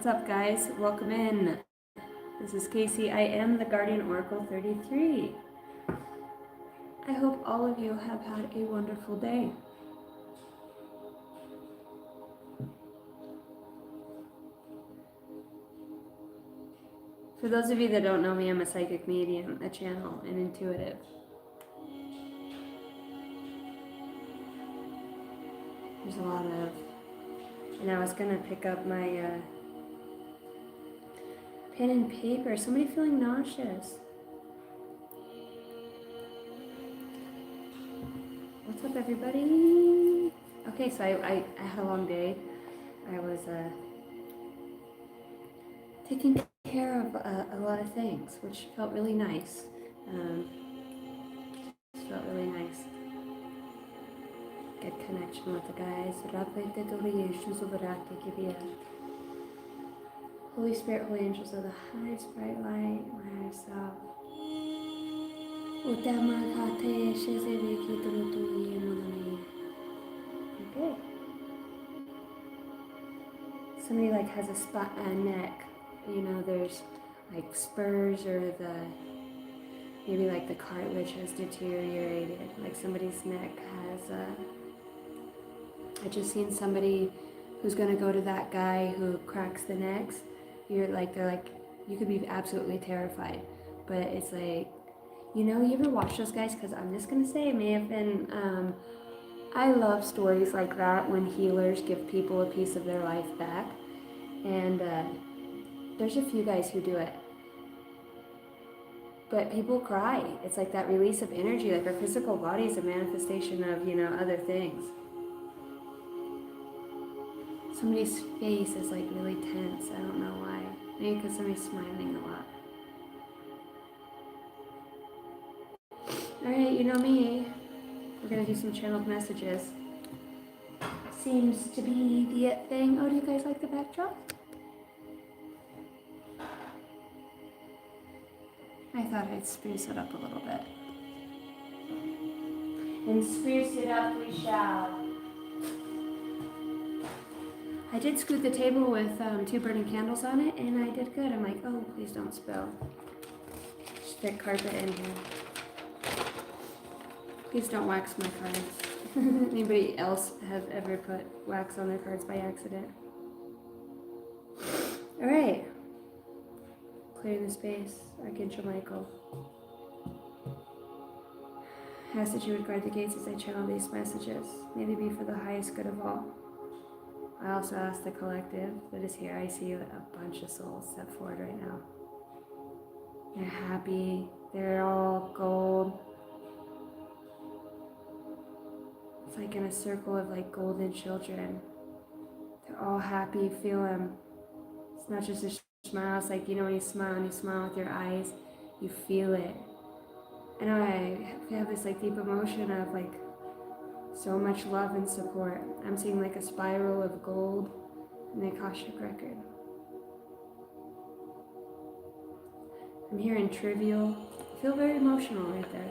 What's up, guys? Welcome in. This is Casey. I am the Guardian Oracle 33. I hope all of you have had a wonderful day. For those of you that don't know me, I'm a psychic medium, a channel, an intuitive. There's a lot of... And I was going to pick up my pen and paper. Somebody feeling nauseous. What's up, everybody? Okay, so I had a long day. I was taking care of a lot of things, which felt really nice. Felt really nice. Good connection with the guys. Holy Spirit, Holy Angels of the highest bright light, my higher self. Okay. Somebody like has a spot on a neck. You know, there's like spurs or maybe like the cartilage has deteriorated. Like somebody's neck has I just seen somebody who's gonna go to that guy who cracks the necks. They're like, you could be absolutely terrified. But it's like, you know, you ever watch those guys? Because I'm just gonna say it may have been, I love stories like that when healers give people a piece of their life back. And there's a few guys who do it. But people cry. It's like that release of energy, like our physical body is a manifestation of, you know, other things. Somebody's face is like really tense. I don't know why. Maybe because somebody's smiling a lot. Alright, you know me. We're going to do some channeled messages. Seems to be the it thing. Oh, do you guys like the backdrop? I thought I'd spruce it up a little bit. And spruce it up we shall. I did scoot the table with 2 burning candles on it, and I did good. I'm like, oh, please don't spill. Just thick carpet in here. Please don't wax my cards. Anybody else have ever put wax on their cards by accident? All right. Clearing the space. Archangel Michael. I ask that you would guard the gates as I channel these messages. May they be for the highest good of all. I also ask the collective that is here. I see a bunch of souls step forward right now. They're happy. They're all gold. It's like in a circle of like golden children. They're all happy. You feel them. It's not just a smile. It's like, you know, when you smile and you smile with your eyes, you feel it. And I have this like deep emotion of like so much love and support. I'm seeing like a spiral of gold in the Akashic record. I'm hearing trivial. I feel very emotional right there.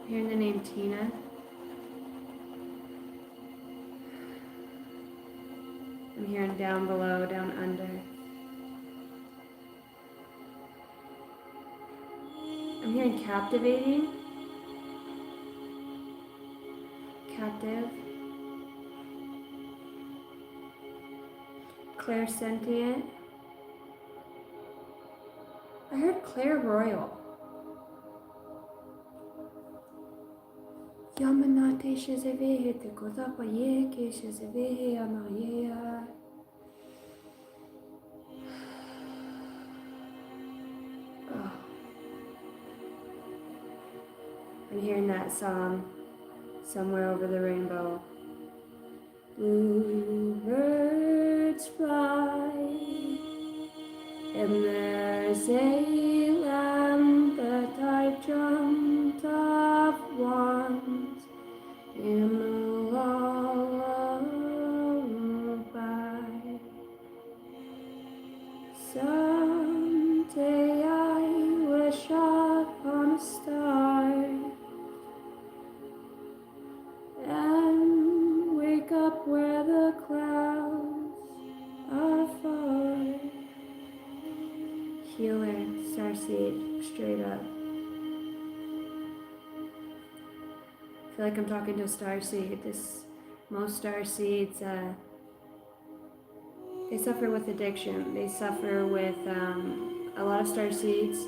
I'm hearing the name Tina. I'm hearing down below, down under. I'm hearing captivating. Captive. Clairsentient. I heard clairvoyant. Yamanate shezevehe te kodapa ye ke shezevehe anayea. I'm hearing that song, Somewhere Over the Rainbow. Bluebirds fly, and there's a land that I dreamt of once in a lullaby. Someday I wish upon a star and wake up where the clouds Healer, starseed, straight up. I feel like I'm talking to a starseed. Most starseeds, they suffer with addiction. They suffer with a lot of starseeds.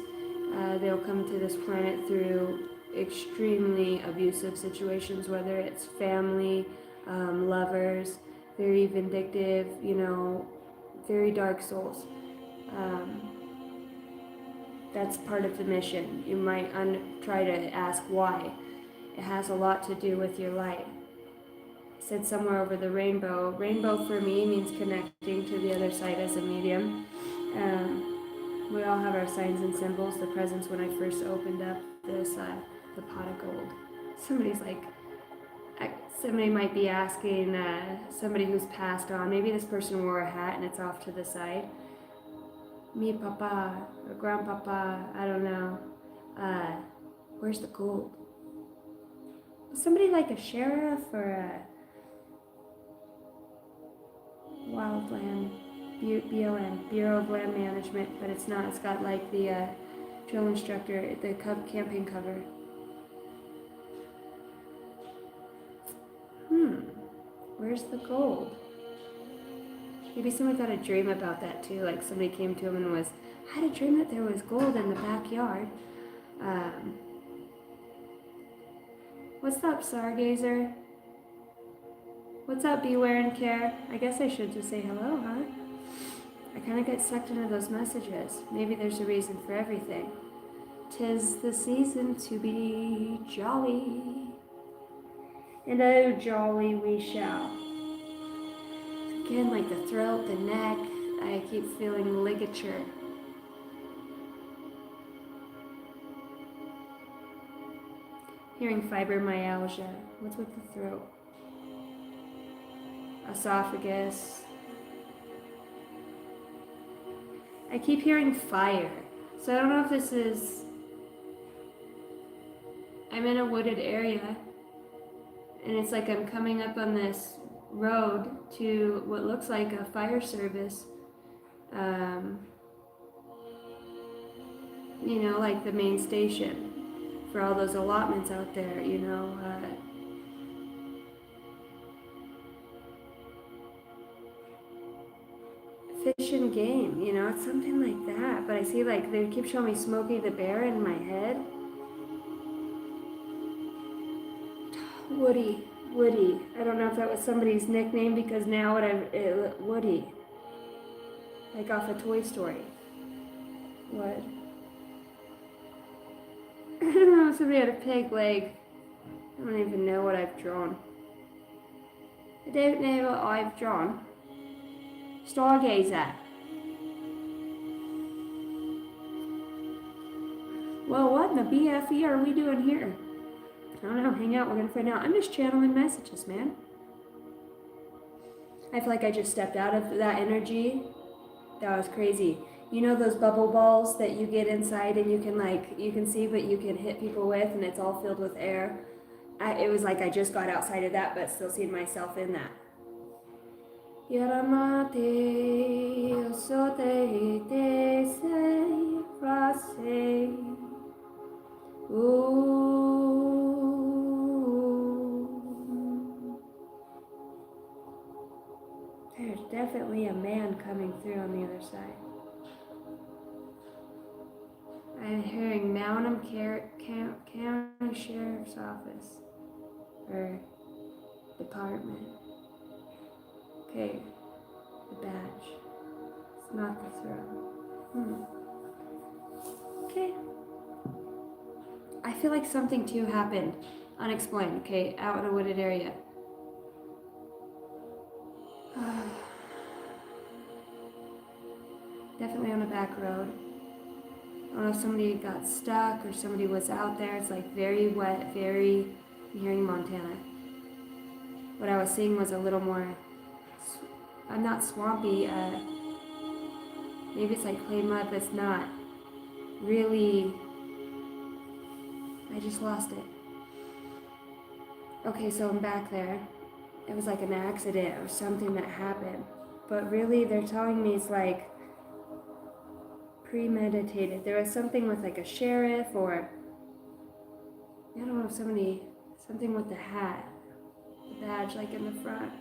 They'll come to this planet through extremely abusive situations, whether it's family, lovers, very vindictive, very dark souls. That's part of the mission. You might try to ask why. It has a lot to do with your light. I said somewhere over the rainbow. Rainbow for me means connecting to the other side as a medium. We all have our signs and symbols. The presence when I first opened up the pot of gold. Somebody might be asking somebody who's passed on. Maybe this person wore a hat and it's off to the side. Me papa or grandpapa, I don't know. Where's the gold? Somebody like a sheriff or a wildland, BOM, Bureau of Land Management, but it's not. It's got like the drill instructor, the campaign cover. Where's the gold? Maybe someone got a dream about that too, like somebody came to him and had a dream that there was gold in the backyard. What's up, Stargazer? What's up, Beware and Care? I guess I should just say hello, huh? I kind of get sucked into those messages. Maybe there's a reason for everything. 'Tis the season to be jolly. And oh, jolly we shall. Again, like the throat, the neck, I keep feeling ligature. Hearing fibromyalgia. What's with the throat? Esophagus. I keep hearing fire. So I don't know if this is... I'm in a wooded area. And it's like I'm coming up on this road to what looks like a fire service. Like the main station for all those allotments out there, Fish and game, it's something like that. But I see like they keep showing me Smokey the Bear in my head. Woody. I don't know if that was somebody's nickname because now Woody. Like off of Toy Story. What? I don't know if somebody had a pig leg. I don't even know what I've drawn. I don't know what I've drawn. Stargazer. Well, what in the BFE are we doing here? I don't know, hang out, we're gonna find out. I'm just channeling messages, man. I feel like I just stepped out of that energy. That was crazy. You know those bubble balls that you get inside and you can see but you can hit people with and it's all filled with air? It was like I just got outside of that but still seeing myself in that. Yaramate osote te se frase. There's definitely a man coming through on the other side. I'm hearing Mounham County Sheriff's Office or Department. Okay, the badge. It's not the throne. Okay. I feel like something too happened. Unexplained, okay, out in a wooded area. Definitely on a back road. I don't know if somebody got stuck or somebody was out there. It's like very wet, I'm hearing Montana. What I was seeing was a little more, I'm not swampy, maybe it's like clay mud, but it's not. Really, I just lost it. Okay, so I'm back there. It was like an accident or something that happened. But really, they're telling me it's like premeditated. There was something with like a sheriff, or I don't know, something with the hat, the badge like in the front.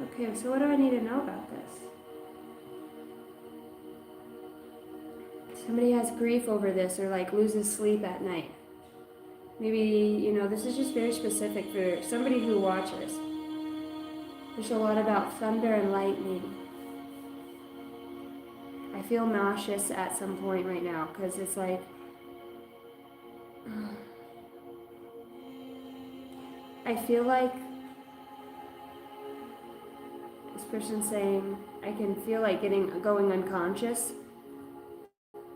Okay, so what do I need to know about this? Somebody has grief over this, or like loses sleep at night. Maybe, you know, this is just very specific for somebody who watches. There's a lot about thunder and lightning. I feel nauseous at some point right now because it's like, I feel like this person's saying, I can feel like going unconscious.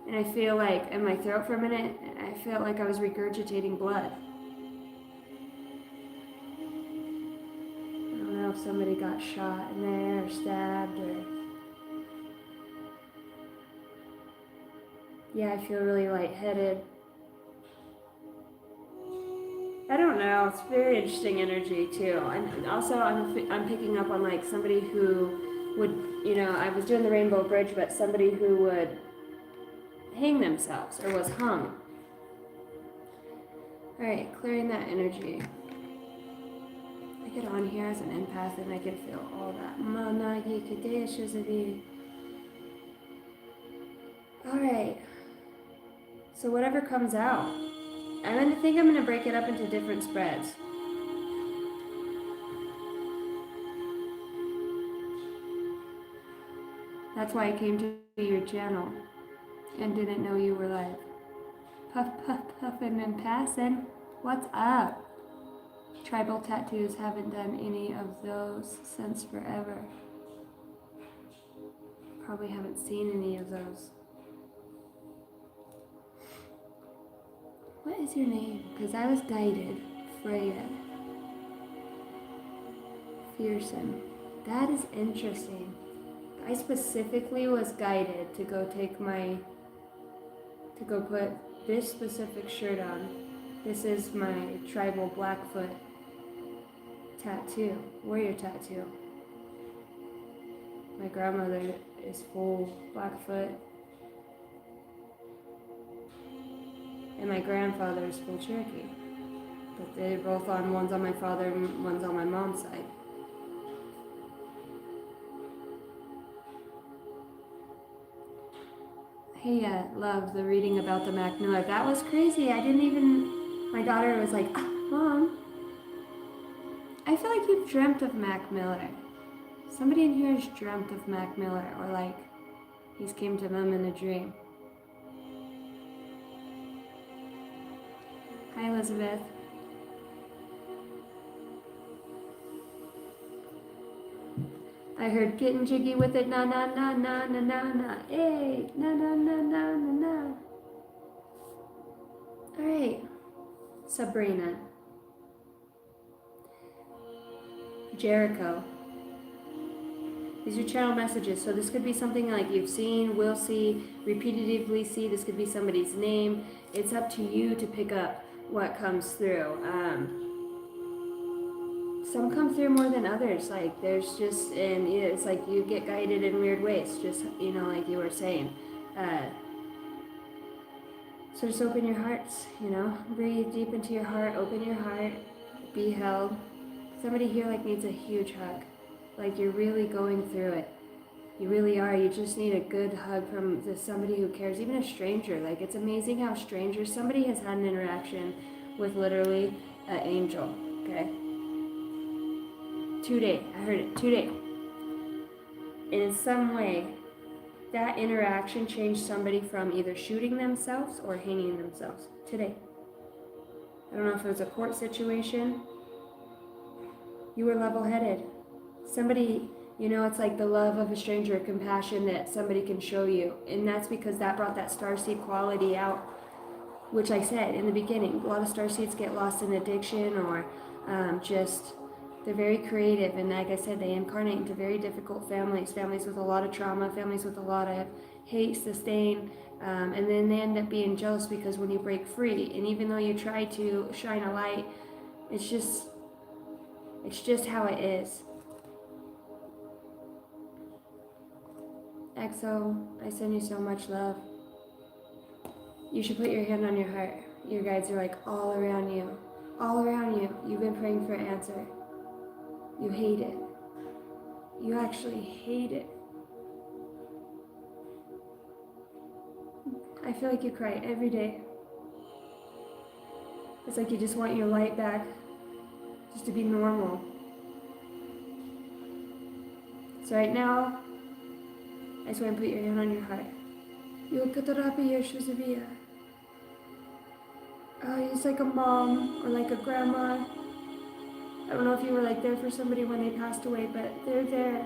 And I feel like in my throat for a minute, I felt like I was regurgitating blood. I don't know if somebody got shot in there or stabbed or... Yeah, I feel really lightheaded. I don't know, it's very interesting energy too. And also I'm picking up on like somebody who would, you know, I was doing the Rainbow Bridge, but somebody who would hang themselves or was hung. All right, clearing that energy. I get on here as an empath and I can feel all that. All right, so whatever comes out, I think I'm going to break it up into different spreads. That's why I came to your channel and didn't know you were live. Puff, puff, puffin' and passing. What's up? Tribal tattoos, haven't done any of those since forever. Probably haven't seen any of those. What is your name? Because I was guided. Freya. Fearsome. That is interesting. I specifically was guided to go put this specific shirt on. This is my tribal Blackfoot tattoo, warrior tattoo. My grandmother is full Blackfoot. And my grandfather is full Cherokee. But they're both one's on my father and one's on my mom's side. Hey, love the reading about the Mac Miller. That was crazy. My daughter was like, Mom, I feel like you've dreamt of Mac Miller. Somebody in here has dreamt of Mac Miller, or like he's came to Mom in a dream. Hi, Elizabeth. I heard getting jiggy with it, na na na na na na na, hey, na na na na na na. All right, Sabrina. Jericho. These are channel messages, so this could be something like you've seen, will see, repeatedly see. This could be somebody's name. It's up to you to pick up what comes through. Some come through more than others. Like there's just, and it's like you get guided in weird ways. Just, you know, like you were saying. So just open your hearts. You know, breathe deep into your heart. Open your heart. Be held. Somebody here like needs a huge hug. Like you're really going through it. You really are. You just need a good hug from somebody who cares, even a stranger. Like it's amazing how strangers. Somebody has had an interaction with literally an angel. Okay. Today, I heard it, today. In some way, that interaction changed somebody from either shooting themselves or hanging themselves. Today. I don't know if it was a court situation. You were level-headed. Somebody, you know, it's like the love of a stranger, compassion that somebody can show you. And that's because that brought that starseed quality out, which I said in the beginning. A lot of starseeds get lost in addiction or they're very creative, and like I said, they incarnate into very difficult families with a lot of trauma, families with a lot of hate, disdain, and then they end up being jealous because when you break free, and even though you try to shine a light, it's just how it is. EXO, I send you so much love. You should put your hand on your heart. Your guides are like all around you. All around you. You've been praying for an answer. You hate it. You actually hate it. I feel like you cry every day. It's like you just want your light back, just to be normal. So right now, I just want to put your hand on your heart. It's like a mom or like a grandma. I don't know if you were like there for somebody when they passed away, but they're there.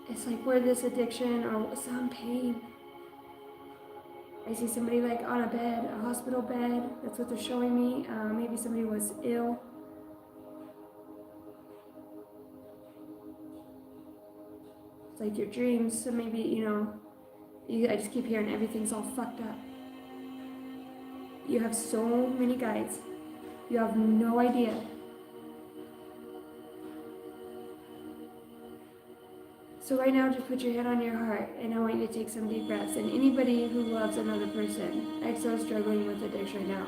It's like where this addiction or some pain. I see somebody like on a bed, a hospital bed. That's what they're showing me. Maybe somebody was ill. It's like your dreams. So maybe, I just keep hearing everything's all fucked up. You have so many guides. You have no idea. So right now, just put your hand on your heart, and I want you to take some deep breaths. And anybody who loves another person, EXO is struggling with addiction right now.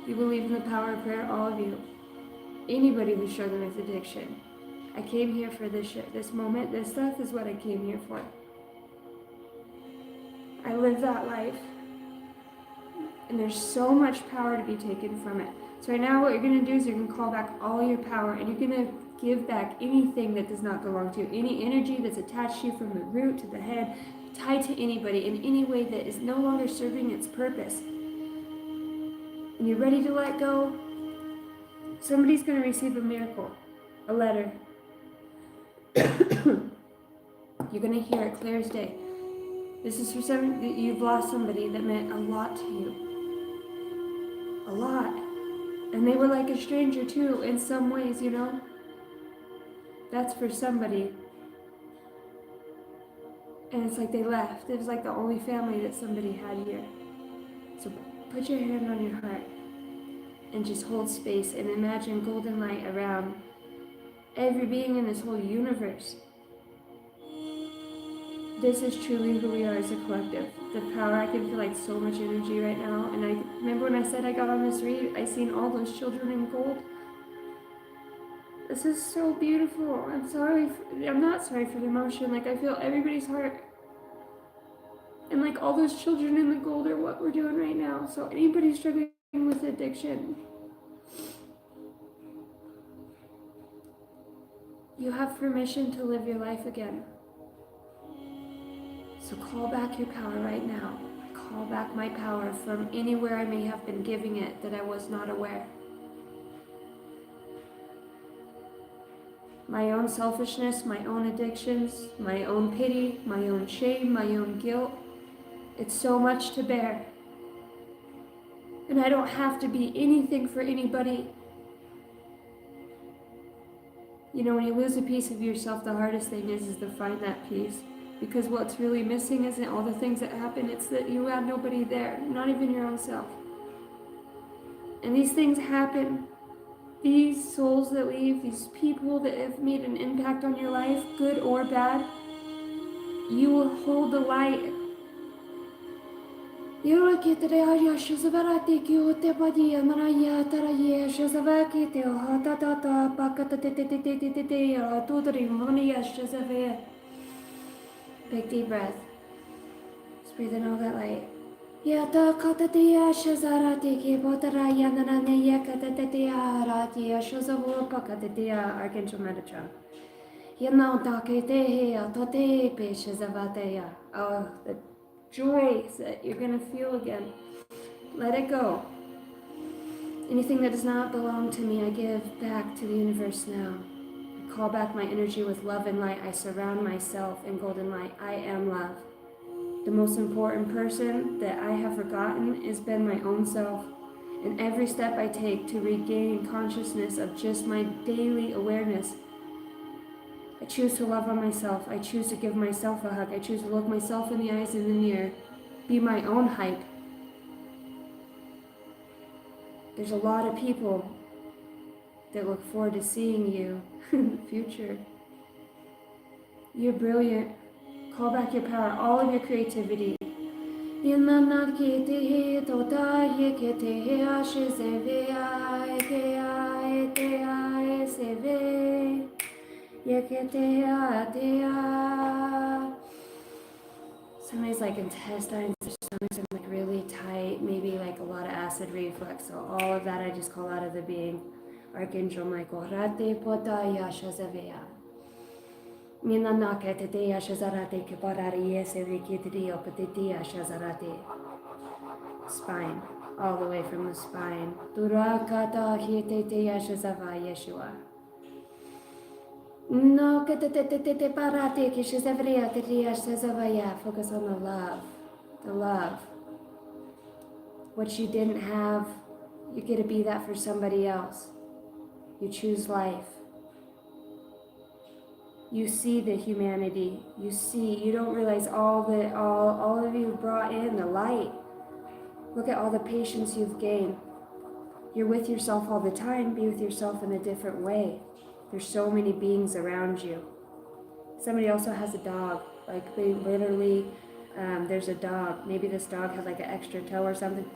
You believe in the power of prayer, all of you. Anybody who's struggling with addiction. I came here for this shit, this moment. This stuff is what I came here for. I live that life. And there's so much power to be taken from it. So right now what you're going to do is you're going to call back all your power, and you're going to give back anything that does not belong to you. Any energy that's attached to you from the root to the head, tied to anybody in any way that is no longer serving its purpose. And you're ready to let go. Somebody's going to receive a miracle, a letter. You're going to hear it clear as day. This is for some, you've lost somebody that meant a lot to you. A lot. And they were like a stranger too, in some ways, That's for somebody. And it's like they left. It was like the only family that somebody had here. So put your hand on your heart and just hold space and imagine golden light around every being in this whole universe. This is truly who we are as a collective. The power, I can feel like so much energy right now. And I remember when I said I got on this read, I seen all those children in gold. This is so beautiful. I'm not sorry for the emotion. Like I feel everybody's heart. And like all those children in the gold are what we're doing right now. So anybody struggling with addiction, you have permission to live your life again. So call back your power right now. Call back my power from anywhere I may have been giving it that I was not aware. My own selfishness, my own addictions, my own pity, my own shame, my own guilt. It's so much to bear. And I don't have to be anything for anybody. When you lose a piece of yourself, the hardest thing is to find that piece. Because what's really missing isn't all the things that happen, it's that you have nobody there, not even your own self. And these things happen. These souls that leave, these people that have made an impact on your life, good or bad, you will hold the light. Big deep breath. Just breathe in all that light. Archangel Metatron. Oh, the joy that you're going to feel again. Let it go. Anything that does not belong to me, I give back to the universe now. I call back my energy with love and light. I surround myself in golden light. I am love. The most important person that I have forgotten has been my own self. And every step I take to regain consciousness of just my daily awareness, I choose to love on myself. I choose to give myself a hug. I choose to look myself in the eyes in the mirror. Be my own hype. There's a lot of people that look forward to seeing you in the future. You're brilliant. Call back your power, all of your creativity. Somebody's like intestines, their stomachs are like really tight, maybe like a lot of acid reflux. So all of that I just call out of the being. Archangel Michael. Rate potaya shazaveya. Mina nakateteya shazarate keparariye sevikitidio patitiya shazarate. Spine. All the way from the spine. Durakata hieteteya shazava Yeshua. No katetete parate kishazavriya tetiya shazavaya. Focus on the love. The love. What you didn't have, you get to be that for somebody else. You choose life. You see the humanity. You don't realize all of you brought in the light. Look at all the patience you've gained. You're with yourself all the time. Be with yourself in a different way. There's so many beings around you. Somebody also has a dog. Like they literally, there's a dog. Maybe this dog has like an extra toe or something.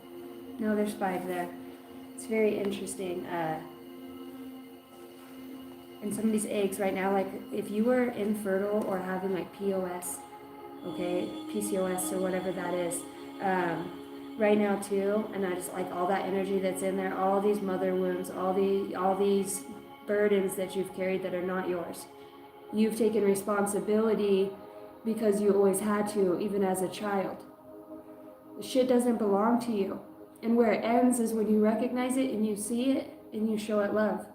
No, there's 5 there. It's very interesting. And some of these eggs right now, like if you were infertile or having like POS, okay, PCOS or whatever that is, right now too, and I just like all that energy that's in there, all these mother wounds, all these burdens that you've carried that are not yours. You've taken responsibility because you always had to, even as a child. The shit doesn't belong to you. And where it ends is when you recognize it and you see it and you show it love.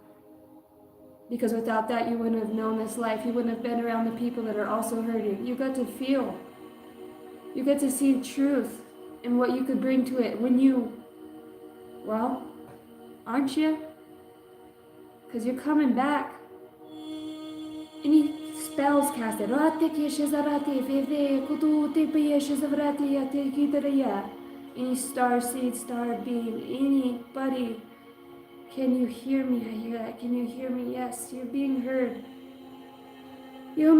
Because without that, you wouldn't have known this life. You wouldn't have been around the people that are also hurting. You got to feel. You get to see truth and what you could bring to it when you, well, aren't you? Because you're coming back. Any spells casted. Any star seed, star beam, anybody. Can you hear me? I hear that. Can you hear me? Yes, you're being heard. I love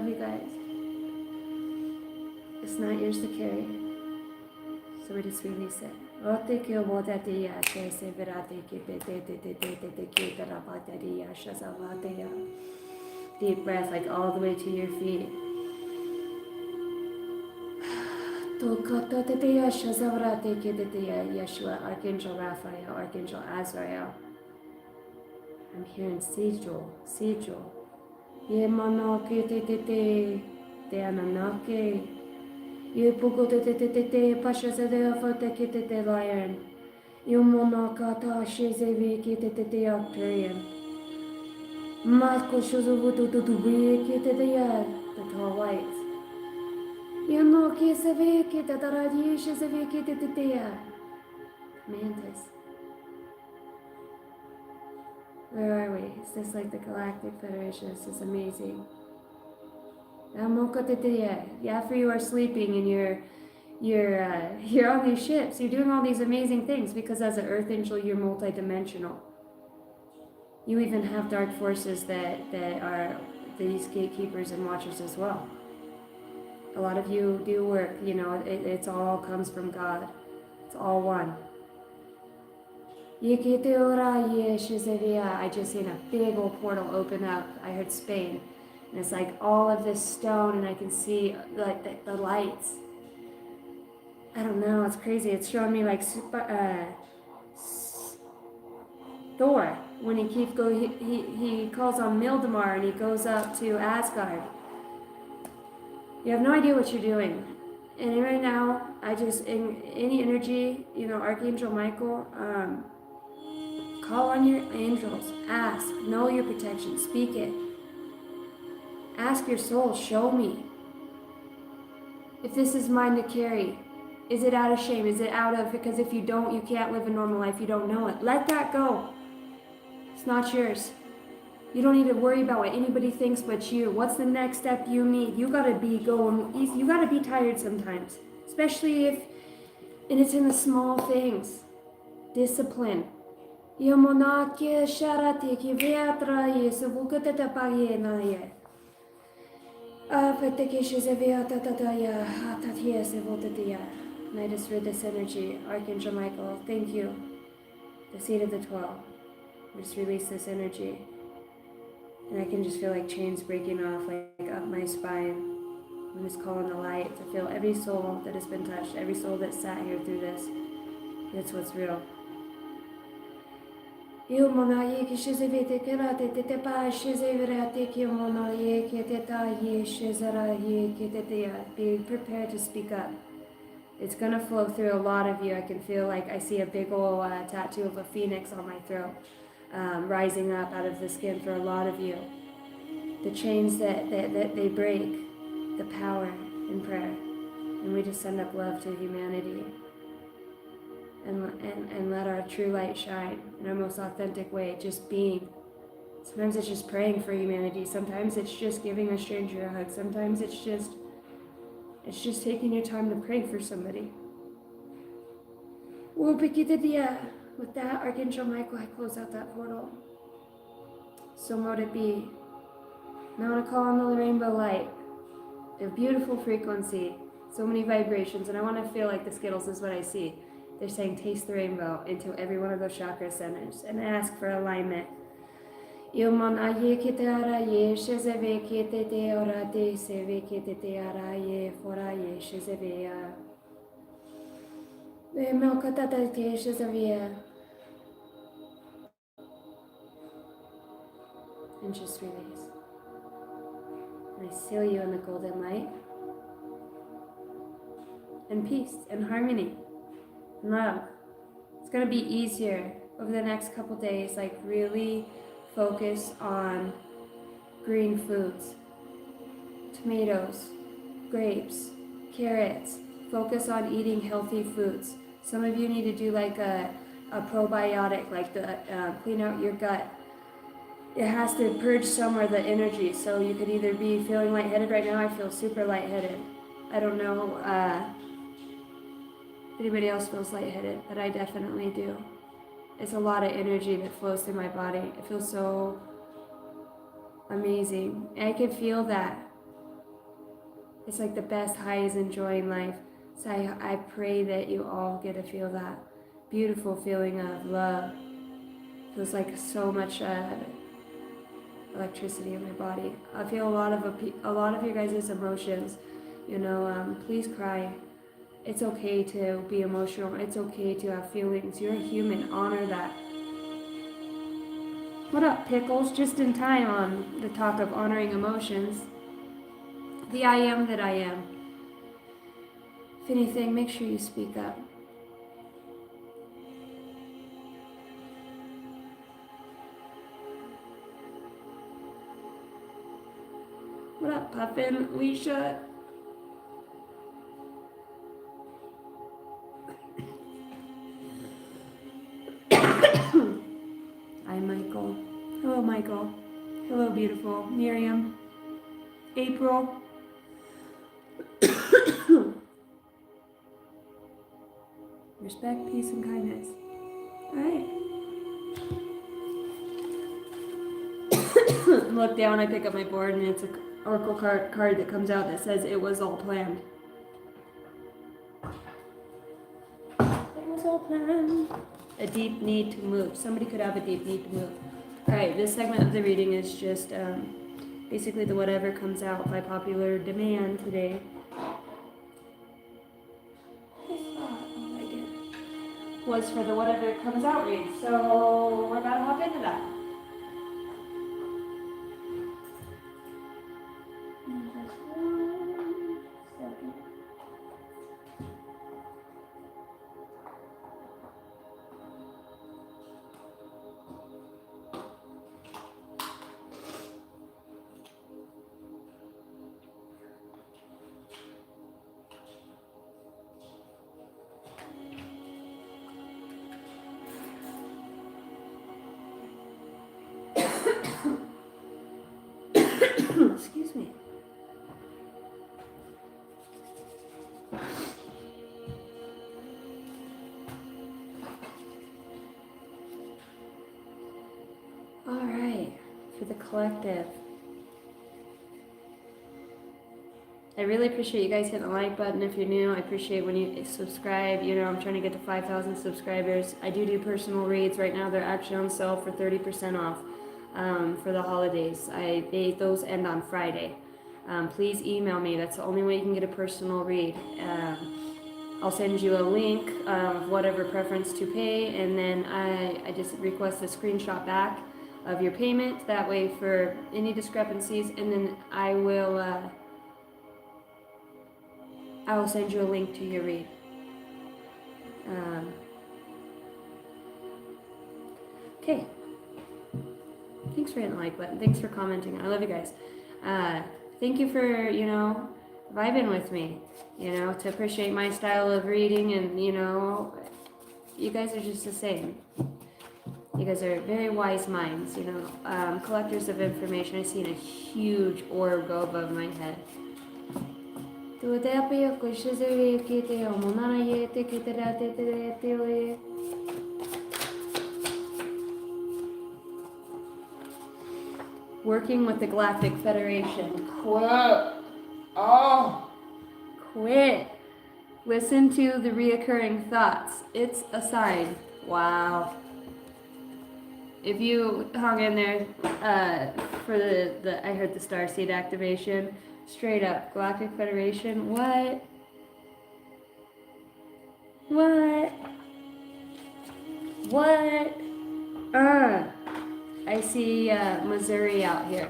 you guys. It's not yours to carry. Somebody sweetly said, deep breath, like all the way to your feet. Yeshua, Archangel Raphael, Archangel Azrael. I'm hearing Sijol. Yemanake te ananake. Yepuko te pashazadea foteke te lion. Yumonakata shezeviki te octarian. Marco shozuvutu to the yard, the tall whites. Yanoki seviki te taradish seviki te Mantis. Where are we? Is this like the Galactic Federation? This is amazing. After you are sleeping and you're on these ships, you're doing all these amazing things because as an Earth Angel, you're multidimensional. You even have dark forces that are these gatekeepers and watchers as well. A lot of you do work, you know, it's all comes from God. It's all one. I just seen a big old portal open up. I heard Spain. And it's like all of this stone and I can see like the lights. I don't know, it's crazy. It's showing me like Thor. When he calls on Mildemar and he goes up to Asgard. You have no idea what you're doing. And right now, in any energy, you know, Archangel Michael, call on your angels, ask, know your protection, speak it. Ask your soul, show me. If this is mine to carry, is it out of shame? Is it out of, because if you don't, you can't live a normal life, you don't know it. Let that go. It's not yours. You don't need to worry about what anybody thinks but you. What's the next step you need? You gotta be going easy. You gotta be tired sometimes, especially if, and it's in the small things. Discipline. Yomonake sharati ki veatra yesu vukatata payenaye. And I just read this energy. Archangel Michael, thank you. The seed of the 12. I just release this energy. And I can just feel like chains breaking off, like up my spine. I'm just calling the light to feel every soul that has been touched, every soul that sat here through this. It's what's real. Be prepared to speak up. It's going to flow through a lot of you. I can feel like I see a big old tattoo of a phoenix on my throat, rising up out of the skin for a lot of you. The chains that they break, the power in prayer. And we just send up love to humanity. And let our true light shine in our most authentic way, just being. Sometimes it's just praying for humanity. Sometimes it's just giving a stranger a hug. Sometimes it's just taking your time to pray for somebody. With that, Archangel Michael, I close out that portal. So mote it be. Now I want to call on the rainbow light. A beautiful frequency. So many vibrations. And I want to feel like the Skittles is what I see. They're saying taste the rainbow into every one of those chakra centers and ask for alignment. And just release. And I seal you in the golden light. And peace and harmony. Love. It's going to be easier over the next couple days, like really focus on green foods, tomatoes, grapes, carrots. Focus on eating healthy foods. Some of you need to do like a probiotic, like the clean out your gut. It has to purge somewhere the energy, so you could either be feeling lightheaded. Right now I feel super lightheaded. I don't know anybody else feels lightheaded, but I definitely do. It's a lot of energy that flows through my body. It feels so amazing. And I can feel that. It's like the best high is enjoying life. So I pray that you all get to feel that beautiful feeling of love. It feels like so much electricity in my body. I feel a lot of your guys' emotions. Please cry. It's okay to be emotional. It's okay to have feelings. You're a human. Honor that. What up, Pickles? Just in time on the talk of honoring emotions. The I am that I am. If anything, make sure you speak up. What up, Puffin? Alicia? Hi, Michael. Hello, Michael. Hello, beautiful. Miriam. April. Respect, peace, and kindness. All right. Look down, I pick up my board, and it's an oracle card that comes out that says, "It was all planned." It was all planned. A deep need to move. Somebody could have a deep need to move. All right, this segment of the reading is just basically the whatever comes out by popular demand today. Was for the whatever comes out read. So we're about to hop into that. collective. I really appreciate you guys hitting the like button if you're new. I appreciate when you subscribe. You know, I'm trying to get to 5,000 subscribers. I do personal reads right now. They're actually on sale for 30% off for the holidays. Those end on Friday. Please email me. That's the only way you can get a personal read. I'll send you a link of whatever preference to pay, and then I just request a screenshot back of your payment. That way, for any discrepancies, and then I will send you a link to your read. Okay. Thanks for hitting the like button. Thanks for commenting. I love you guys. Thank you for, you know, vibing with me, you know, to appreciate my style of reading, and, you know, you guys are just the same. You guys are very wise minds, you know, collectors of information. I've seen a huge orb go above my head. Working with the Galactic Federation. Quit. Oh. Quit. Listen to the reoccurring thoughts. It's a sign. Wow. If you hung in there for the I heard the Starseed activation, straight up, Galactic Federation, what? What? What? I see Missouri out here.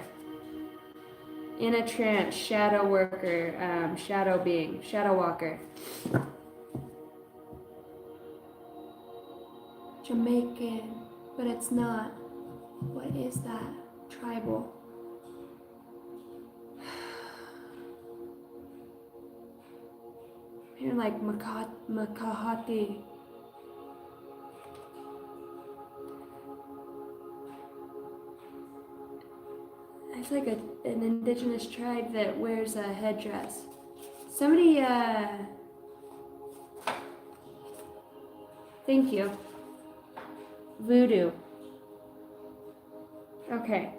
In a trance, shadow worker, shadow being, shadow walker. Jamaican, but it's not. What is that? Tribal. You're like Makahati. It's like an indigenous tribe that wears a headdress. Somebody, thank you. Voodoo. Okay.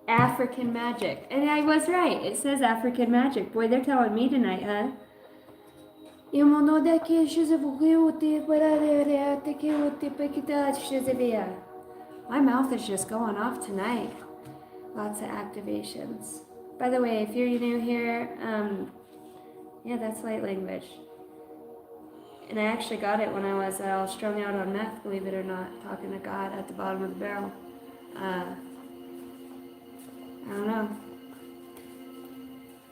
African magic. And I was right. It says African magic. Boy, they're telling me tonight, huh? My mouth is just going off tonight. Lots of activations. By the way, if you're new here, yeah, that's light language. And I actually got it when I was strung out on meth, believe it or not, talking to God at the bottom of the barrel. I don't know.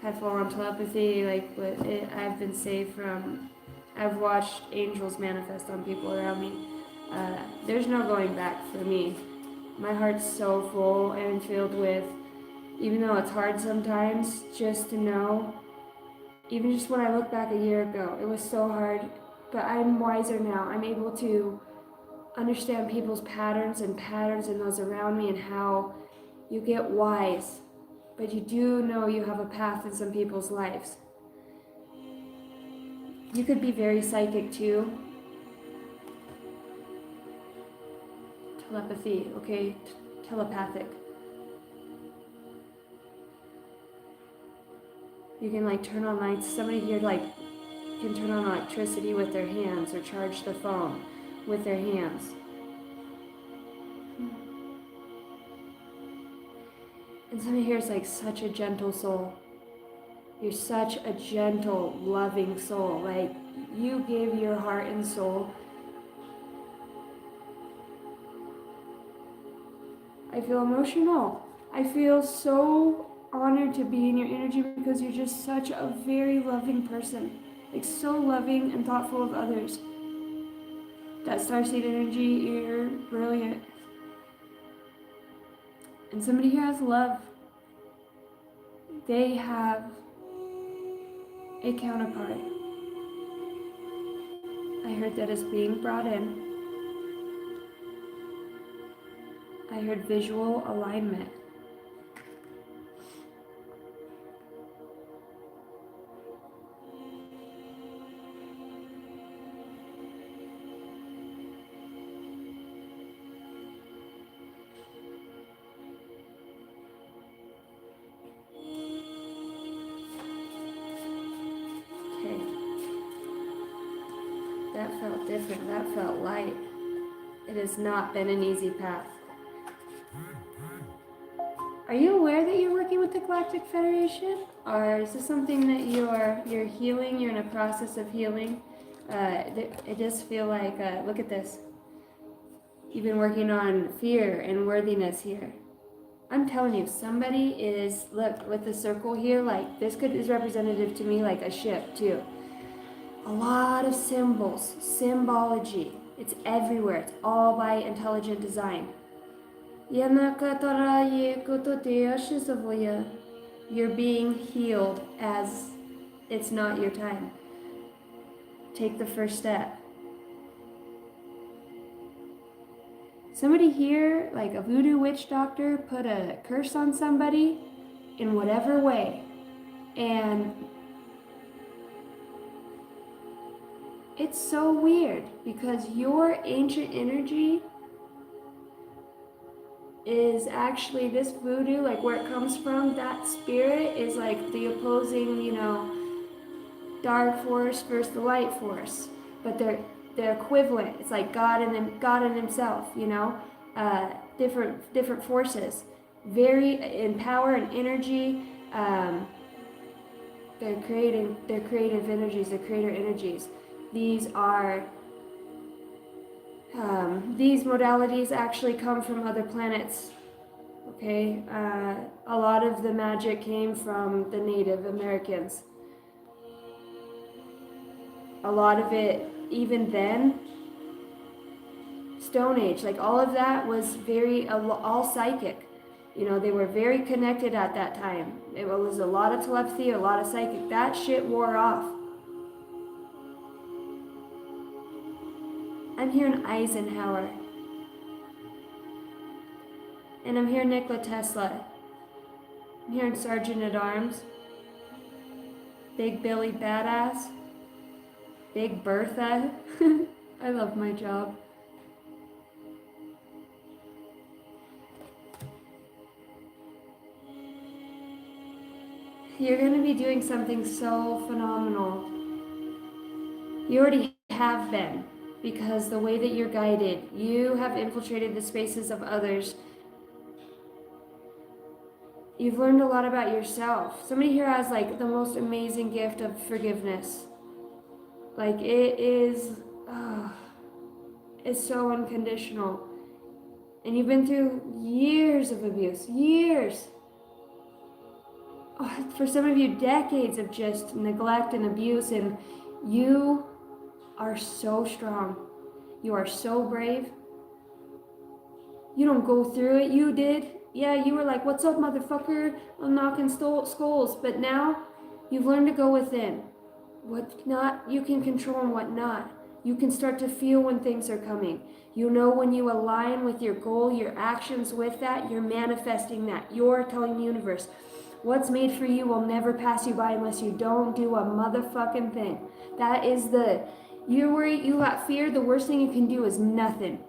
Had full-on telepathy, like, but I've been saved from. I've watched angels manifest on people around me. There's no going back for me. My heart's so full and filled with, even though it's hard sometimes, just to know, even just when I look back a year ago, it was so hard, but I'm wiser now. I'm able to understand people's patterns and those around me, and how you get wise, but you do know you have a path in some people's lives. You could be very psychic too. Telepathy, okay, telepathic. You can like turn on lights. Somebody here like can turn on electricity with their hands, or charge the phone with their hands. And somebody here is like such a gentle soul. You're such a gentle, loving soul. Like, you give your heart and soul. I feel emotional. I feel so honored to be in your energy, because you're just such a very loving person. Like, so loving and thoughtful of others. That starseed energy, you're brilliant. And somebody here has love. They have a counterpart. I heard that is being brought in. I heard visual alignment. that felt different. That felt light. It has not been an easy path. Are you aware that you're working with the Galactic Federation? Or is this something that you're healing, you're in a process of healing? It does feel like, look at this. You've been working on fear and worthiness here. I'm telling you, somebody is, look, with the circle here, like this is representative to me like a ship too. A lot of symbols, symbology. It's everywhere. It's all by intelligent design. You're being healed as it's not your time. Take the first step. Somebody here, like a voodoo witch doctor, put a curse on somebody in whatever way. And it's so weird because your ancient energy is actually this voodoo, like where it comes from, that spirit is like the opposing, dark force versus the light force. But they're equivalent. It's like God and Himself, different forces. Very in power and energy. They're creative energies, they're creator energies. These are these modalities actually come from other planets. Okay, a lot of the magic came from the Native Americans. A lot of it, even then, Stone Age, like all of that was all psychic. They were very connected at that time. It was a lot of telepathy, a lot of psychic. That shit wore off. I'm hearing Eisenhower. And I'm hearing Nikola Tesla. I'm hearing Sergeant at Arms. Big Billy Badass. Big Bertha. I love my job. You're going to be doing something so phenomenal. You already have been, because the way that you're guided, you have infiltrated the spaces of others. You've learned a lot about yourself. Somebody here has like the most amazing gift of forgiveness. Like it is, it's so unconditional. And you've been through years of abuse, years. For some of you, decades of just neglect and abuse, and you are so strong. You are so brave. You don't go through it. You did. Yeah, you were like, what's up, motherfucker? I'm knocking skulls. But now you've learned to go within. What not you can control and what not. You can start to feel when things are coming. You know when you align with your goal, your actions with that, you're manifesting that. You're telling the universe, what's made for you will never pass you by unless you don't do a motherfucking thing. That is you're worried, you got fear, the worst thing you can do is nothing.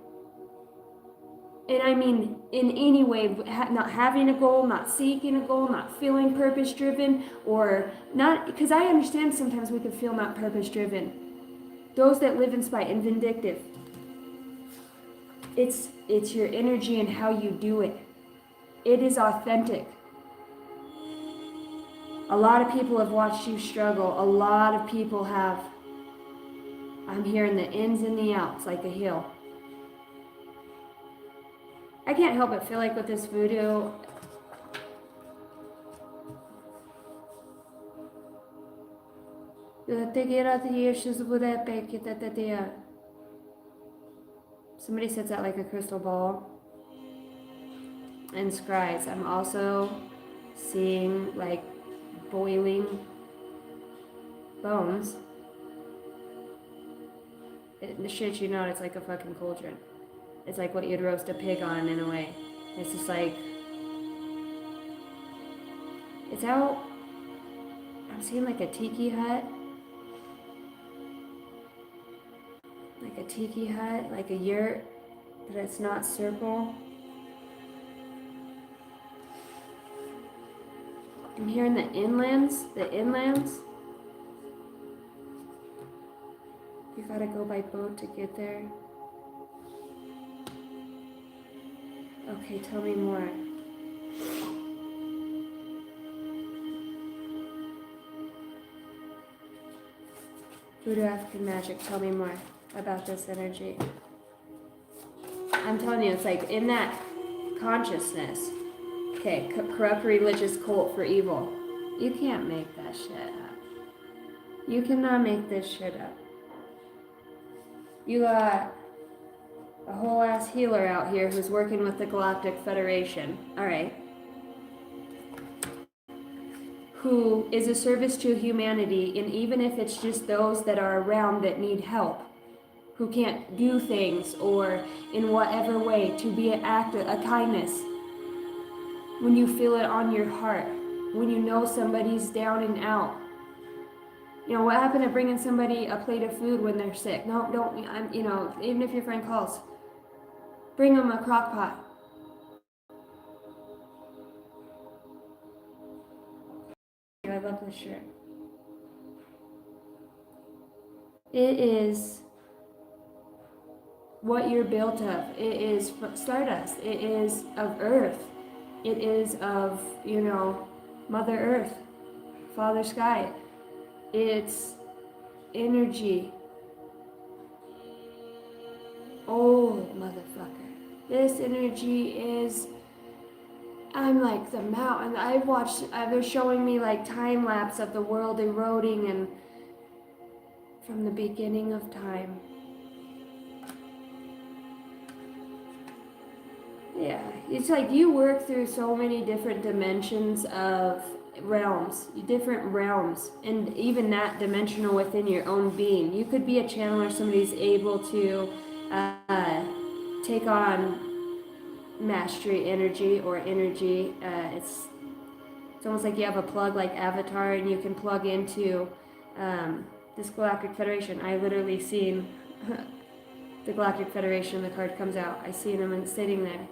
And I mean, in any way, not having a goal, not seeking a goal, not feeling purpose-driven, or not, because I understand sometimes we can feel not purpose-driven. Those that live in spite and vindictive. It's your energy and how you do it. It is authentic. A lot of people have watched you struggle. A lot of people have. I'm hearing the ins and the outs like a hill. I can't help but feel like with this voodoo, somebody sets out like a crystal ball and scries. I'm also seeing like boiling bones. The shit you know, it's like a fucking cauldron. It's like what you'd roast a pig on in a way. It's just like, it's out, I'm seeing like a tiki hut. Like a tiki hut, like a yurt, but it's not circle. I'm hearing the inlands. You gotta go by boat to get there. Okay, tell me more. Voodoo African magic, tell me more about this energy. I'm telling you, it's like in that consciousness. Okay, corrupt religious cult for evil. You can't make that shit up. You cannot make this shit up. You got a whole ass healer out here who's working with the Galactic Federation. Alright. Who is a service to humanity, and even if it's just those that are around that need help, who can't do things or in whatever way, to be an act of a kindness. When you feel it on your heart, when you know somebody's down and out. You know, what happened to bringing somebody a plate of food when they're sick? No, don't, you know, even if your friend calls, bring them a crock pot. I love this shirt. It is what you're built of. It is stardust. It is of earth. It is of, you know, Mother Earth, Father Sky. It's energy. Old motherfucker. This energy is, I'm like the mountain. They're showing me like time lapse of the world eroding and from the beginning of time. Yeah, it's like you work through so many different dimensions of realms, and even that dimensional within your own being. You could be a channeler, somebody's able to take on mastery energy or energy. It's almost like you have a plug like Avatar, and you can plug into this Galactic Federation. I literally seen the Galactic Federation. The card comes out. I seen them and sitting there.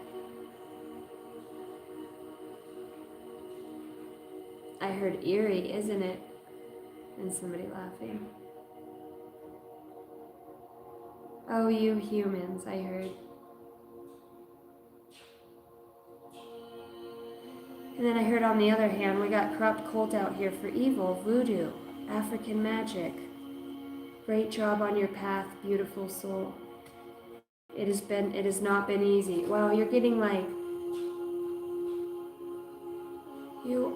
I heard eerie, isn't it? And somebody laughing. Oh, you humans, I heard. And then I heard on the other hand, we got corrupt cult out here for evil, voodoo, African magic. Great job on your path, beautiful soul. It has not been easy. Wow, you're getting like, you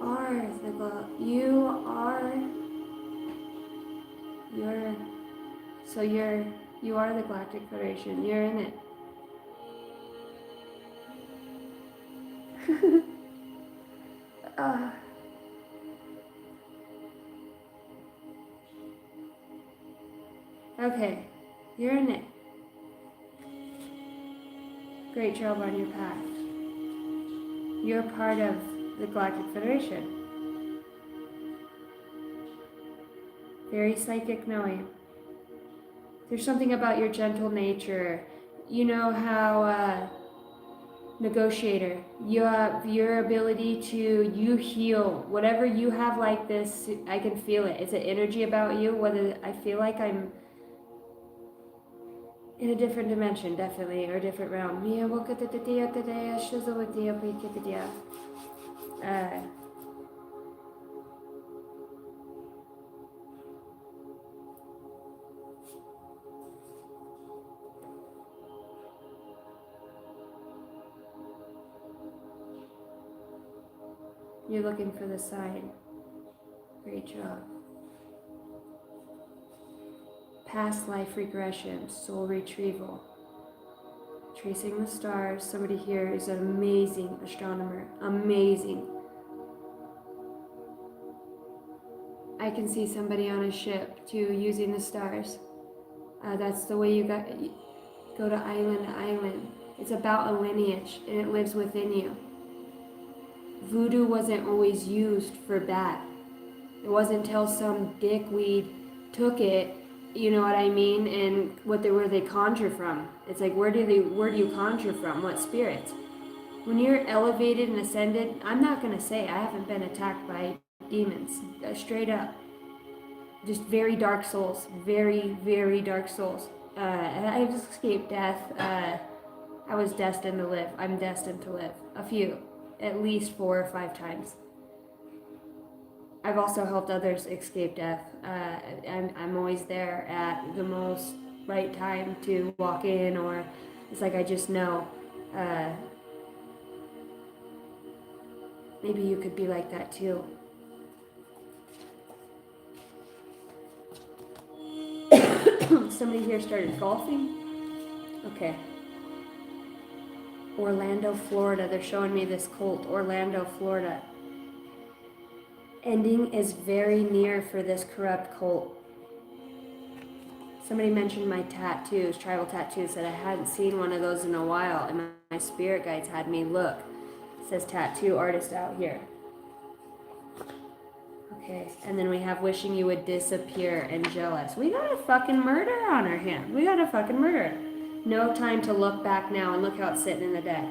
are the Galactic Federation. You're in it. Okay, you're in it. Great job on your path. You're part of the Galactic Federation. Very psychic knowing. There's something about your gentle nature. You know how negotiator, your ability to, you heal. Whatever you have like this, I can feel it. It's an energy about you, whether I feel like I'm in a different dimension, definitely, or a different realm. You're looking for the sign. Great job. Past life regression, soul retrieval. Tracing the stars. Somebody here is an amazing astronomer. Amazing. I can see somebody on a ship too, using the stars. That's the way you go to island to island. It's about a lineage, and it lives within you. Voodoo wasn't always used for bad. It wasn't until some dickweed took it, you know what I mean, and where they conjure from. It's like, where do you conjure from? What spirits? When you're elevated and ascended, I'm not gonna say I haven't been attacked by demons, straight up. just very dark souls, very, very dark souls. I've escaped death. I was destined to live. I'm destined to live. A few, at least 4 or 5 times. I've also helped others escape death. I'm always there at the most right time to walk in, or it's like I just know. Maybe you could be like that too. Somebody here started golfing? Okay. Orlando, Florida. They're showing me this cult. Orlando, Florida. Ending is very near for this corrupt cult. Somebody mentioned my tattoos, tribal tattoos, said I hadn't seen one of those in a while, and my spirit guides had me look. It says tattoo artist out here. Okay, and then we have wishing you would disappear and jealous. We got a fucking murder on our hand. We got a fucking murder. No time to look back now, and look how it's sitting in the deck.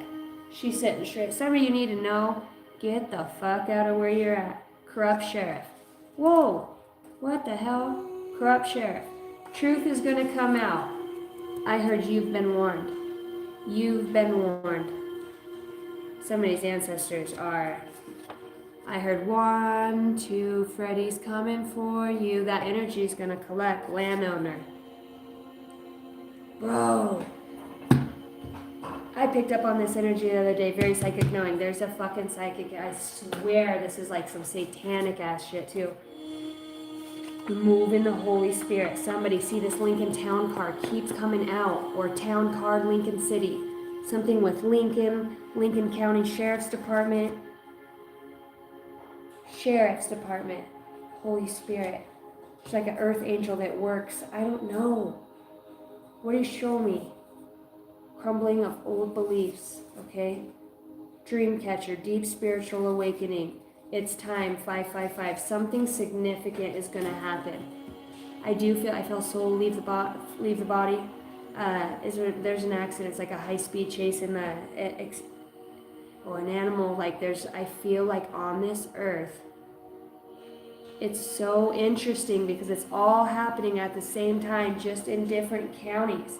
She's sitting straight. Somebody you need to know, get the fuck out of where you're at. Corrupt sheriff. Whoa, what the hell? Corrupt sheriff. Truth is gonna come out. I heard you've been warned. You've been warned. Somebody's ancestors are... I heard 1, 2, Freddy's coming for you. That energy is gonna collect. Landowner. Bro. I picked up on this energy the other day. Very psychic knowing. There's a fucking psychic. I swear this is like some satanic ass shit too. Move in the Holy Spirit. Somebody see this Lincoln Town card keeps coming out. Or Town card Lincoln City. Something with Lincoln. Lincoln County Sheriff's Department. Sheriff's Department. Holy Spirit. It's like an earth angel that works. I don't know. What do you show me? Crumbling of old beliefs. Okay? Dreamcatcher. Deep spiritual awakening. It's time. 555. Something significant is going to happen. I feel soul leave the body. There's an accident. It's like a high-speed chase in the... Or an animal. Like I feel like on this earth... It's so interesting because it's all happening at the same time, just in different counties.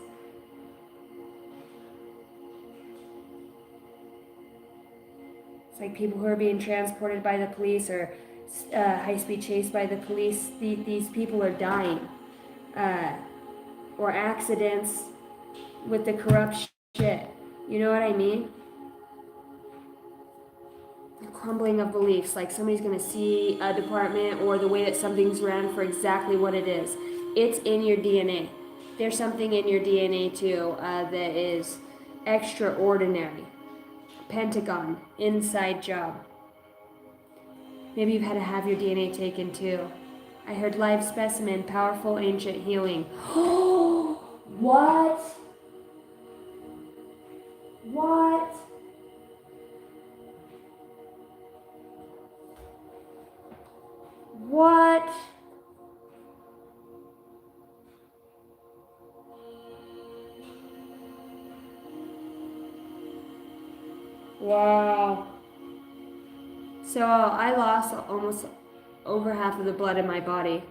It's like people who are being transported by the police or high-speed chased by the police. These people are dying. Or accidents with the corrupt shit. You know what I mean? Crumbling of beliefs, like somebody's going to see a department or the way that something's ran for exactly what it is. It's in your DNA. There's something in your DNA too that is extraordinary. Pentagon, inside job. Maybe you've had to have your DNA taken too. I heard live specimen, powerful ancient healing. What? What? What? Wow. So I lost almost over half of the blood in my body.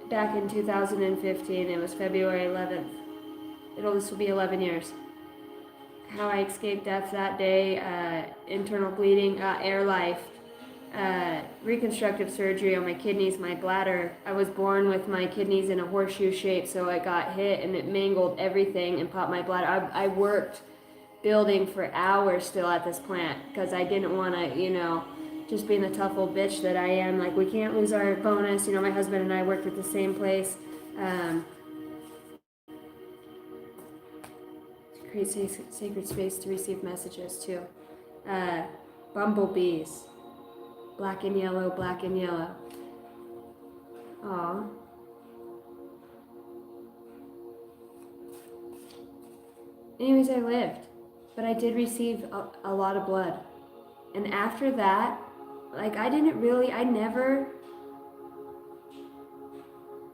Back in 2015, it was February 11th. This will be 11 years. How I escaped death that day, internal bleeding, air life, reconstructive surgery on my kidneys, my bladder. I was born with my kidneys in a horseshoe shape, so I got hit and it mangled everything and popped my bladder. I worked building for hours still at this plant because I didn't want to, just being the tough old bitch that I am. Like, we can't lose our bonus. My husband and I worked at the same place. Create sacred space to receive messages too. Bumblebees. Black and yellow, black and yellow. Aw. Anyways, I lived. But I did receive a lot of blood. And after that, I never...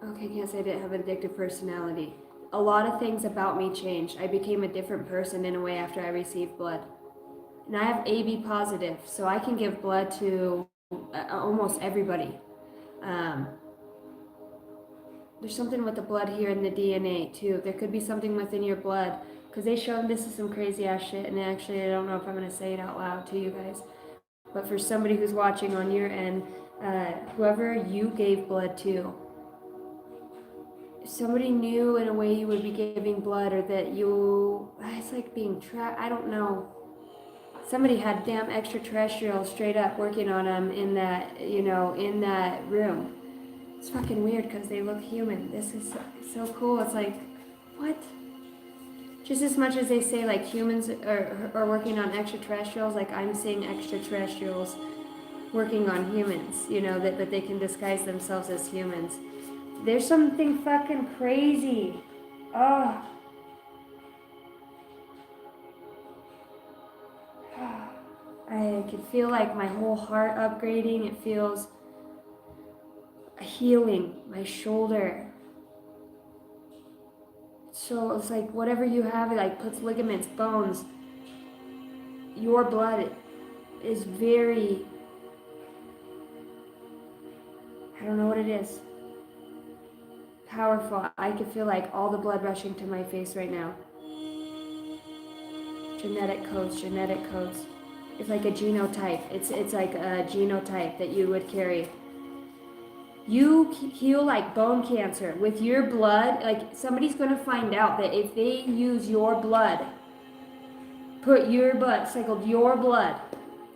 Okay, can't say I didn't have an addictive personality. A lot of things about me changed. I became a different person in a way after I received blood. and I have AB positive, so I can give blood to almost everybody. There's something with the blood here in the DNA too. There could be something within your blood, because they showed this is some crazy ass shit, and actually I don't know if I'm gonna say it out loud to you guys, but for somebody who's watching on your end, whoever you gave blood to, if somebody knew in a way you would be giving blood, or that you, it's like being trapped, I don't know. Somebody had damn extraterrestrials straight up working on them in that, in that room. It's fucking weird because they look human. This is so cool. It's like, what? Just as much as they say like humans are working on extraterrestrials, like I'm seeing extraterrestrials working on humans, that they can disguise themselves as humans. There's something fucking crazy. Oh. I can feel like my whole heart upgrading. It feels healing my shoulder. So it's like whatever you have, it like puts ligaments, bones. Your blood is very, I don't know what it is, powerful. I can feel like all the blood rushing to my face right now. Genetic codes. It's like a genotype. It's like a genotype that you would carry. You heal like bone cancer with your blood. Like somebody's gonna find out that if they use your blood, put your blood, cycled your blood,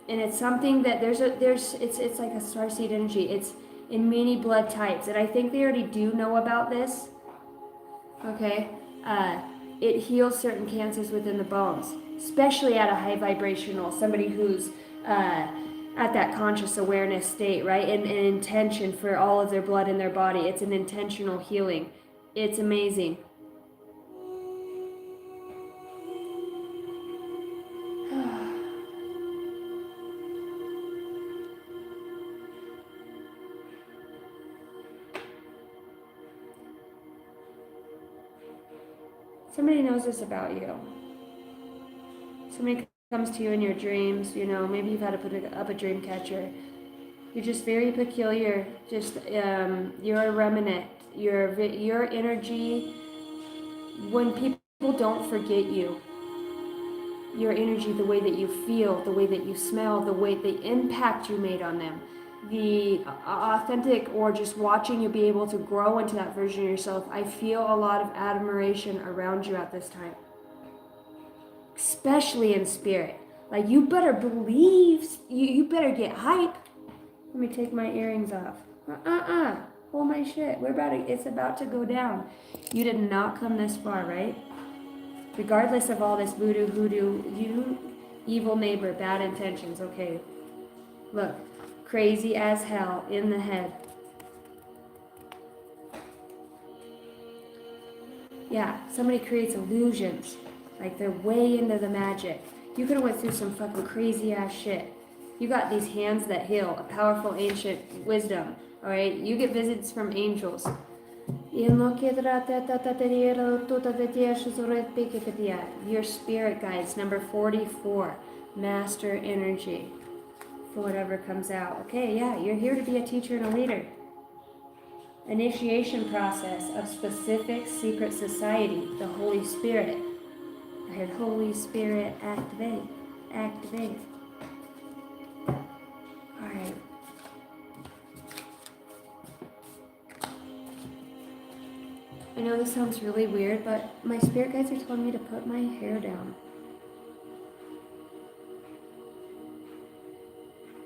and it's something that it's like a starseed energy. It's in many blood types, and I think they already do know about this. Okay, it heals certain cancers within the bones, especially at a high vibrational. Somebody who's at that conscious awareness state, right? And an intention for all of their blood in their body. It's an intentional healing. It's amazing. Somebody knows this about you. Somebody comes to you in your dreams, maybe you've had to put up a dream catcher. You're just very peculiar. Just you're a remnant. Your energy. When people don't forget you, your energy, the way that you feel, the way that you smell, the impact you made on them, the authentic, or just watching you be able to grow into that version of yourself. I feel a lot of admiration around you at this time, especially in spirit. Like you better believe, you better get hype. Let me take my earrings off. Hold my shit. It's about to go down. You did not come this far, right? Regardless of all this voodoo, hoodoo, you evil neighbor, bad intentions. Okay, look, crazy as hell in the head. Yeah, somebody creates illusions, like they're way into the magic. You could have went through some fucking crazy ass shit. You got these hands that heal, a powerful ancient wisdom. All right, you get visits from angels. Your spirit guides, number 44, master energy, for whatever comes out. Okay, yeah, you're here to be a teacher and a leader. Initiation process of specific secret society, the Holy Spirit. I heard Holy Spirit activate. All right. I know this sounds really weird, but my spirit guides are telling me to put my hair down.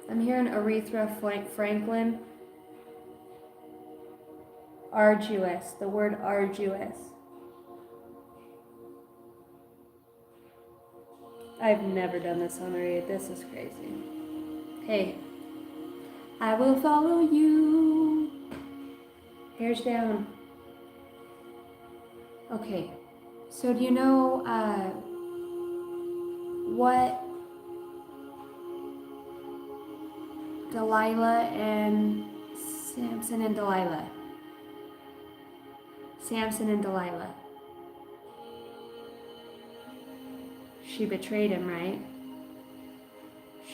I'm hearing Aretha Franklin. Arduous, the word arduous. I've never done this on a read. This is crazy. Hey, I will follow you. Hair's down. Okay, so do you know what Delilah and Samson and Delilah? Samson and Delilah. She betrayed him, right?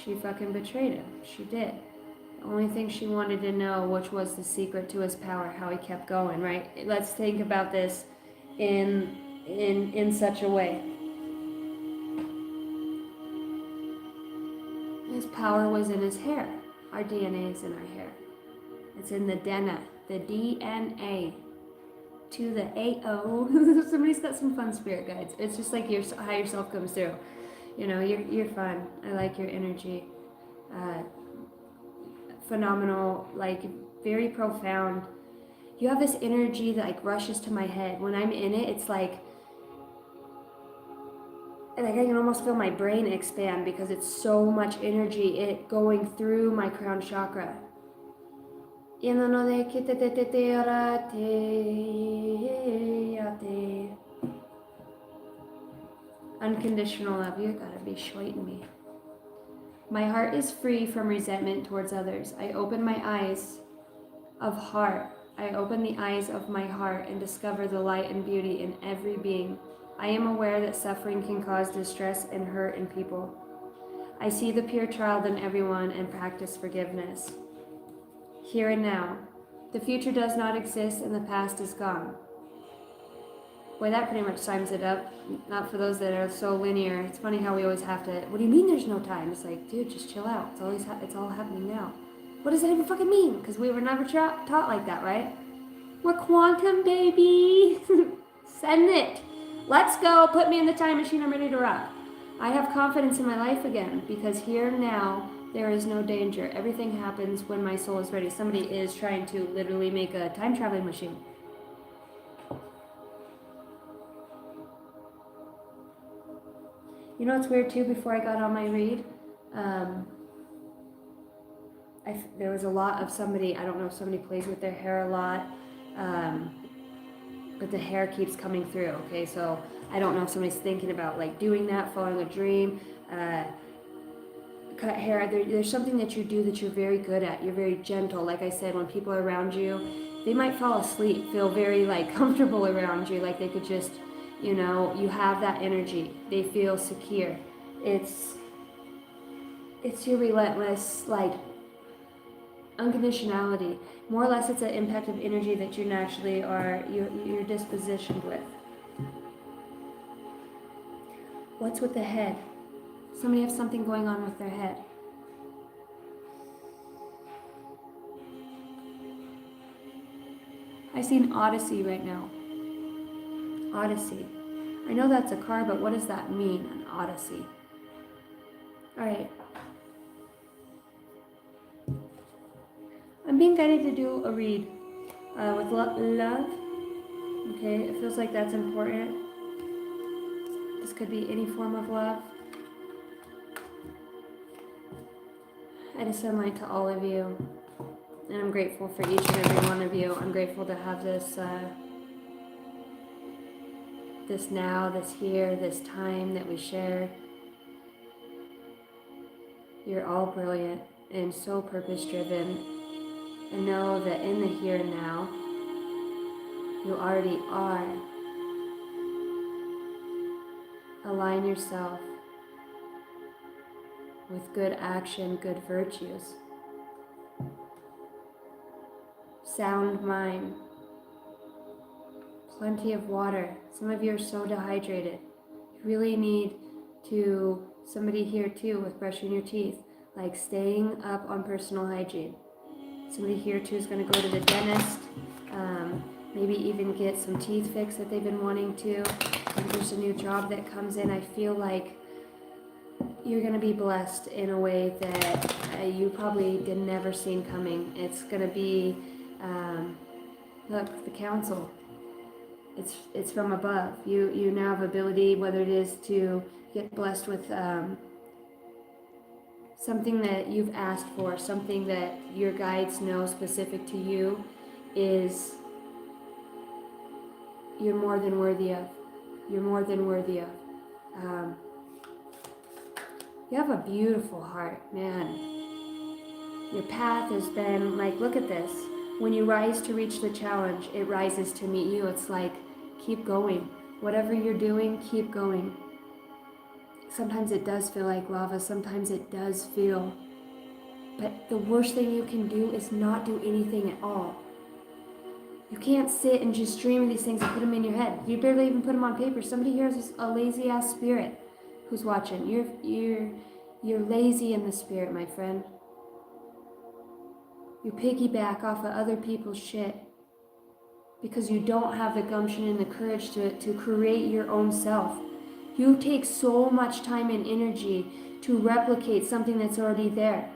She fucking betrayed him. She did. The only thing she wanted to know, which was the secret to his power, how he kept going, right? Let's think about this in such a way. His power was in his hair. Our DNA is in our hair. It's in the DNA. The DNA. To the AO. Somebody's got some fun spirit guides. It's just like your higher self comes through. You know, you're fun. I like your energy. Phenomenal, like very profound. You have this energy that like rushes to my head. When I'm in it, it's like I can almost feel my brain expand because it's so much energy it going through my crown chakra. Unconditional love. You gotta be shwaiting me. My heart is free from resentment towards others. I open my eyes of heart. I open the eyes of my heart and discover the light and beauty in every being. I am aware that suffering can cause distress and hurt in people. I see the pure child in everyone and practice forgiveness. Here and now. The future does not exist and the past is gone. Boy, that pretty much sums it up. Not for those that are so linear. It's funny how we always have to, what do you mean there's no time? It's like, dude, just chill out. It's all happening now. What does that even fucking mean? Because we were never taught like that, right? We're quantum, baby. Send it. Let's go. Put me in the time machine. I'm ready to rock. I have confidence in my life again because here now there is no danger. Everything happens when my soul is ready. Somebody is trying to literally make a time traveling machine. You know what's weird too, before I got on my read? There was a lot of somebody, I don't know if somebody plays with their hair a lot, but the hair keeps coming through, okay? So I don't know if somebody's thinking about like doing that, following a dream, cut hair. There's something that you do that you're very good at. You're very gentle. Like I said, when people are around you, they might fall asleep, feel very like comfortable around you, like they could just, you know, you have that energy. They feel secure. It's your relentless, like, unconditionality. More or less, it's an impact of energy that you naturally are, you're dispositioned with. What's with the head? Somebody has something going on with their head. I see an Odyssey right now. Odyssey. I know that's a car, but what does that mean, an Odyssey? All right. I'm being guided to do a read with love. Okay, it feels like that's important. This could be any form of love. I just send light to all of you, and I'm grateful for each and every one of you. I'm grateful to have this this now, this here, this time that we share. You're all brilliant and so purpose-driven. And know that in the here and now, you already are. Align yourself with good action, good virtues. Sound mind. Plenty of water. Some of you are so dehydrated. You really need to, somebody here too with brushing your teeth, like staying up on personal hygiene. Somebody here too is going to go to the dentist, maybe even get some teeth fixed that they've been wanting to. If there's a new job that comes in, I feel like you're going to be blessed in a way that you probably did never seen coming. It's going to be, look, the council. It's from above. You now have ability, whether it is to get blessed with something that you've asked for, something that your guides know specific to you is you're more than worthy of. You're more than worthy of. You have a beautiful heart, man. Your path has been like, look at this. When you rise to reach the challenge, it rises to meet you. It's like, keep going. Whatever you're doing, keep going. Sometimes it does feel like lava. Sometimes it does feel. But the worst thing you can do is not do anything at all. You can't sit and just dream of these things and put them in your head. You barely even put them on paper. Somebody here is a lazy ass spirit who's watching. You're lazy in the spirit, my friend. You piggyback off of other people's shit because you don't have the gumption and the courage to create your own self. You take so much time and energy to replicate something that's already there.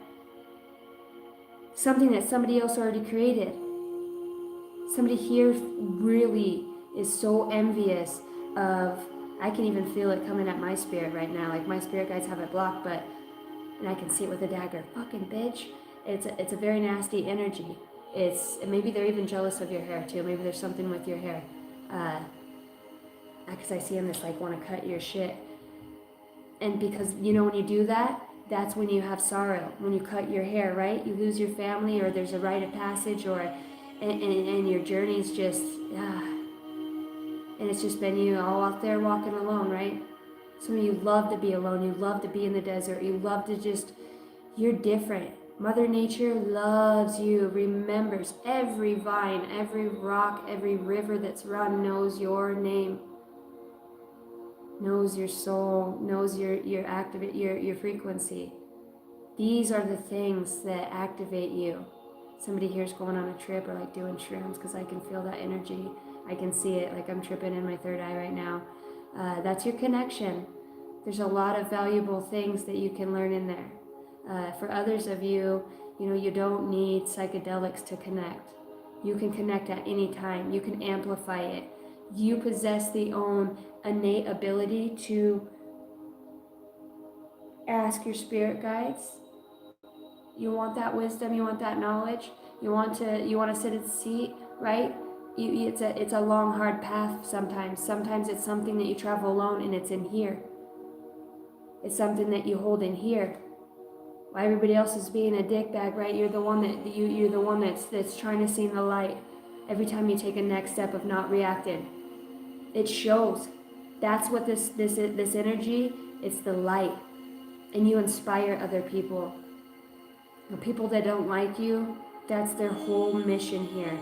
Something that somebody else already created. Somebody here really is so envious of, I can even feel it coming at my spirit right now. Like my spirit guides have it blocked, and I can see it with a dagger. Fucking bitch. It's a very nasty energy. Maybe they're even jealous of your hair too. Maybe there's something with your hair. Because I see them just like want to cut your shit. And because, when you do that, that's when you have sorrow. When you cut your hair, right? You lose your family, or there's a rite of passage, and your journey's just, and it's just been you all out there walking alone, right? Some of you love to be alone. You love to be in the desert. You love to you're different. Mother Nature loves you, remembers every vine, every rock, every river that's run knows your name, knows your soul, knows your activate your frequency. These are the things that activate you. Somebody here's going on a trip or like doing shrooms because I can feel that energy. I can see it, like I'm tripping in my third eye right now. That's your connection. There's a lot of valuable things that you can learn in there. For others of you, you don't need psychedelics to connect. You can connect at any time. You can amplify it. You possess the own innate ability to ask your spirit guides. You want that wisdom. You want that knowledge. You want to sit at the seat, right? It's a long, hard path sometimes. Sometimes it's something that you travel alone, and it's in here. It's something that you hold in here. While everybody else is being a dickbag, right? You're the one that's trying to see the light. Every time you take a next step of not reacting, it shows. That's what this energy. It's the light, and you inspire other people. The people that don't like you, that's their whole mission here.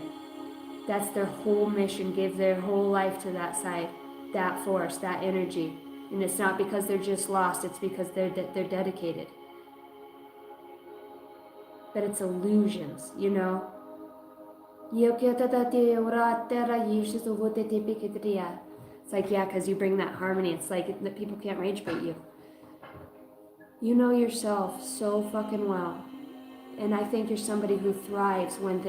That's their whole mission. Give their whole life to that side, that force, that energy, and it's not because they're just lost. It's because they're dedicated. But it's illusions, It's like, yeah, because you bring that harmony. It's like that people can't rage bait you. You know yourself so fucking well. And I think you're somebody who thrives when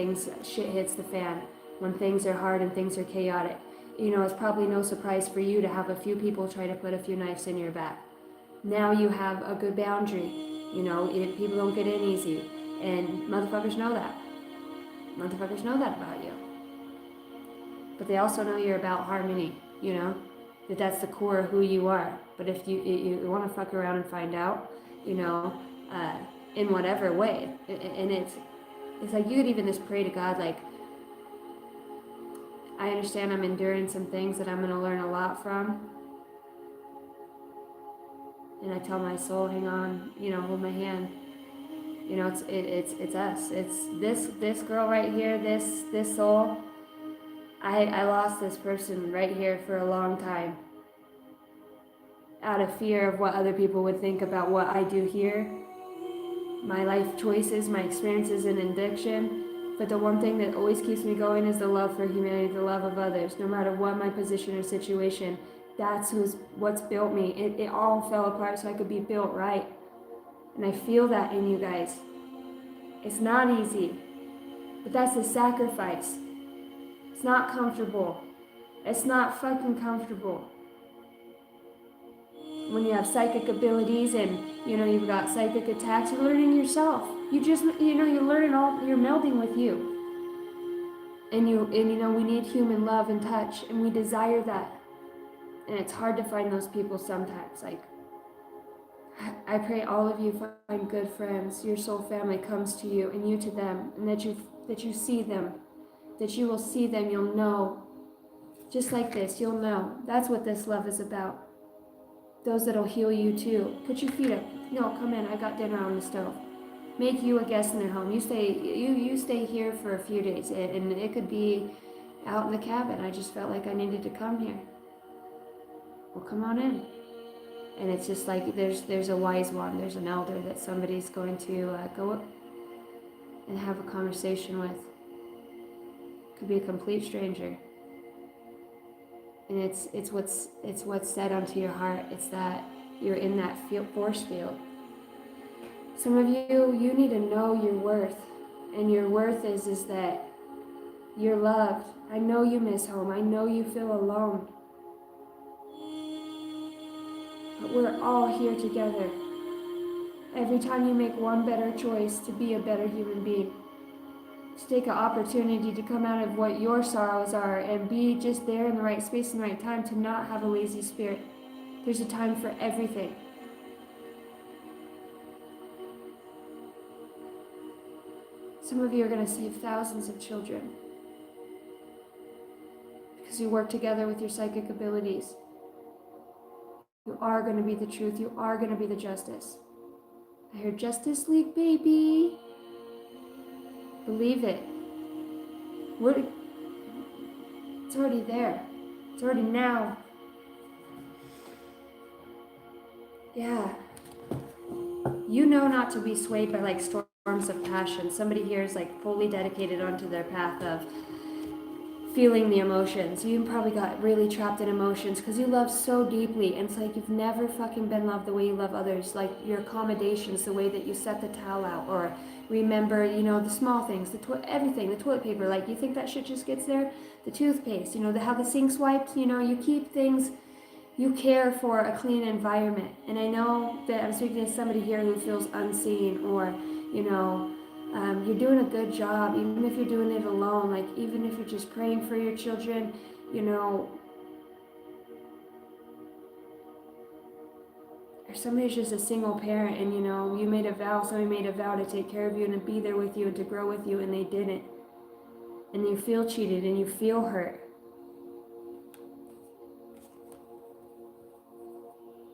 shit hits the fan, when things are hard and things are chaotic. It's probably no surprise for you to have a few people try to put a few knives in your back. Now you have a good boundary. People don't get in easy. And motherfuckers know that. Motherfuckers know that about you. But they also know you're about harmony, that's the core of who you are. But if you want to fuck around and find out, in whatever way, and it's like you could even just pray to God, like, I understand I'm enduring some things that I'm going to learn a lot from. And I tell my soul, hang on, hold my hand. It's us. It's this girl right here, this soul. I lost this person right here for a long time. Out of fear of what other people would think about what I do here. My life choices, my experiences in addiction. But the one thing that always keeps me going is the love for humanity, the love of others. No matter what my position or situation, that's what's built me. It all fell apart so I could be built right. And I feel that in you guys. It's not easy, but that's a sacrifice. It's not comfortable. It's not fucking comfortable. When you have psychic abilities and, you've got psychic attacks, you're learning yourself. You're learning you're melding with you. And we need human love and touch, and we desire that. And it's hard to find those people sometimes. Like, I pray all of you find good friends. Your soul family comes to you, and you to them, and that you see them, that you will see them. You'll know, just like this. You'll know. That's what this love is about. those that'll heal you too. Put your feet up. No, come in. I got dinner on the stove. Make you a guest in their home. You stay here for a few days, and it could be out in the cabin. I just felt like I needed to come here. Well, come on in. And it's just like there's a wise one. There's an elder that somebody's going to go and have a conversation with. Could be a complete stranger. And it's what's said onto your heart. It's that you're in that force field. Some of you need to know your worth. And your worth is that you're loved. I know you miss home. I know you feel alone. But we're all here together. Every time you make one better choice to be a better human being, to take an opportunity to come out of what your sorrows are and be just there in the right space and the right time, to not have a lazy spirit. There's a time for everything. Some of you are going to save thousands of children because you work together with your psychic abilities. You are going to be the truth. You are going to be the justice. I heard Justice League, baby. Believe it. It's already there. It's already now. Yeah. You know not to be swayed by like storms of passion. Somebody here is like fully dedicated onto their path of feeling the emotions. You probably got really trapped in emotions because you love so deeply, and it's like you've never fucking been loved the way you love others. Like your accommodations, the way that you set the towel out, or remember, the small things, everything, the toilet paper. Like you think that shit just gets there. The toothpaste, how the sink's wiped. You keep things. You care for a clean environment. And I know that I'm speaking to somebody here who feels unseen, or you're doing a good job, even if you're doing it alone, like even if you're just praying for your children, or somebody's just a single parent and somebody made a vow to take care of you and to be there with you and to grow with you, and they didn't. And you feel cheated and you feel hurt.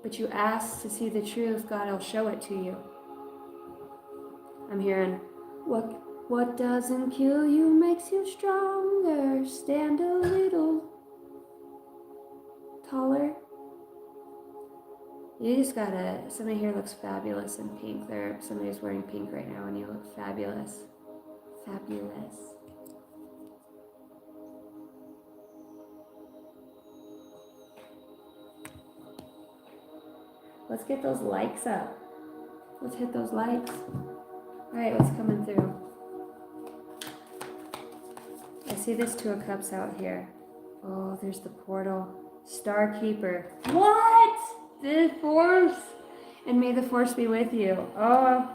But you ask to see the truth, God will show it to you. I'm hearing, what doesn't kill you makes you stronger. Stand a little taller. You just somebody here looks fabulous in pink. Somebody's wearing pink right now and you look fabulous. Fabulous. Let's get those likes up. Let's hit those likes. All right, what's coming through? I see this Two of Cups out here. Oh, there's the portal. Star Keeper. What? The Force. And may the Force be with you. Oh.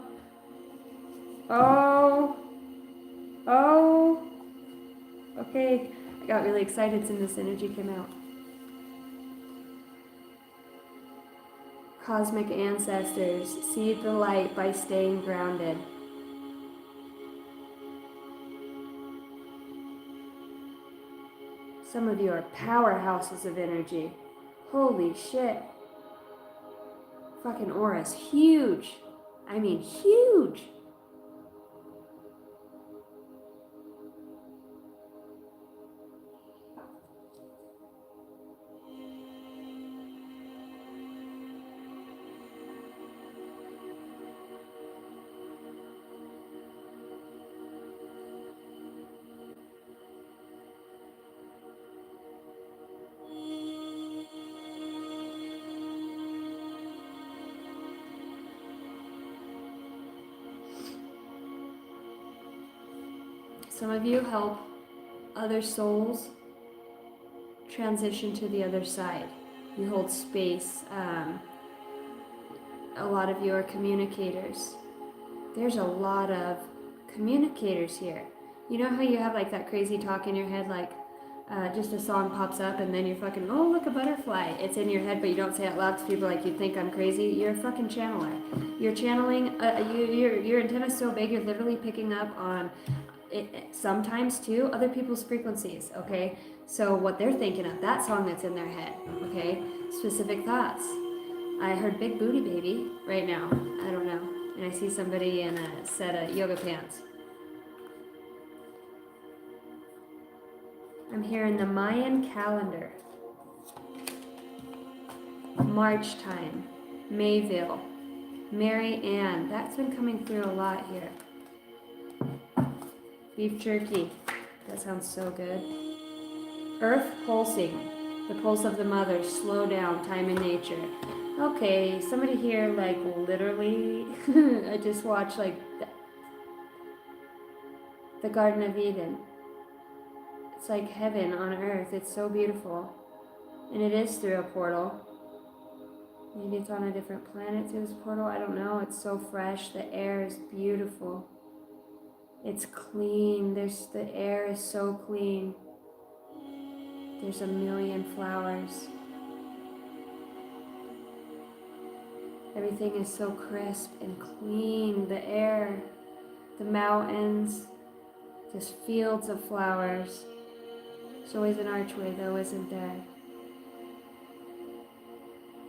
Okay. I got really excited since this energy came out. Cosmic ancestors, seed the light by staying grounded. Some of you are powerhouses of energy. Holy shit. Fucking aura's huge. I mean, huge. Some of you help other souls transition to the other side. You hold space. A lot of you are communicators. There's a lot of communicators here. You know how you have like that crazy talk in your head, like just a song pops up and then you're fucking, oh, look, a butterfly. It's in your head, but you don't say it out loud to people like you think I'm crazy. You're a fucking channeler. You're channeling, your antenna's so big, you're literally picking up on sometimes too other people's frequencies, okay? So what they're thinking of, that song that's in their head, okay? Specific thoughts. I heard big booty baby right now. I don't know. And I see somebody in a set of yoga pants. I'm here in the Mayan calendar. March time. Mayville. Mary Ann. That's been coming through a lot here. Beef jerky. That sounds so good. Earth pulsing. The pulse of the mother. Slow down. Time in nature. Okay, somebody here, like, literally, I just watched, like, the Garden of Eden. It's like heaven on earth. It's so beautiful. And it is through a portal. Maybe it's on a different planet through this portal. I don't know. It's so fresh. The air is beautiful. It's clean. The air is so clean. There's a million flowers. Everything is so crisp and clean. The air, the mountains, just fields of flowers. There's always an archway though, isn't there?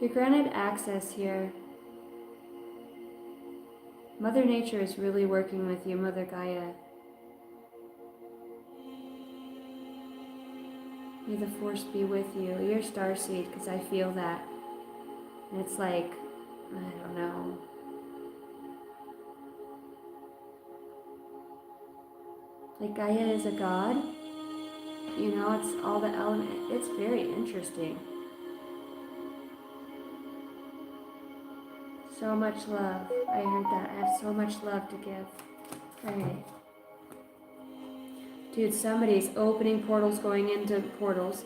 You're granted access here. Mother Nature is really working with you, Mother Gaia. May the force be with you. You're starseed, because I feel that. And it's like, I don't know. Like Gaia is a god. You know, it's all the element. It's very interesting. So much love. I heard that. I have so much love to give. Alright. Dude, somebody's opening portals, going into portals.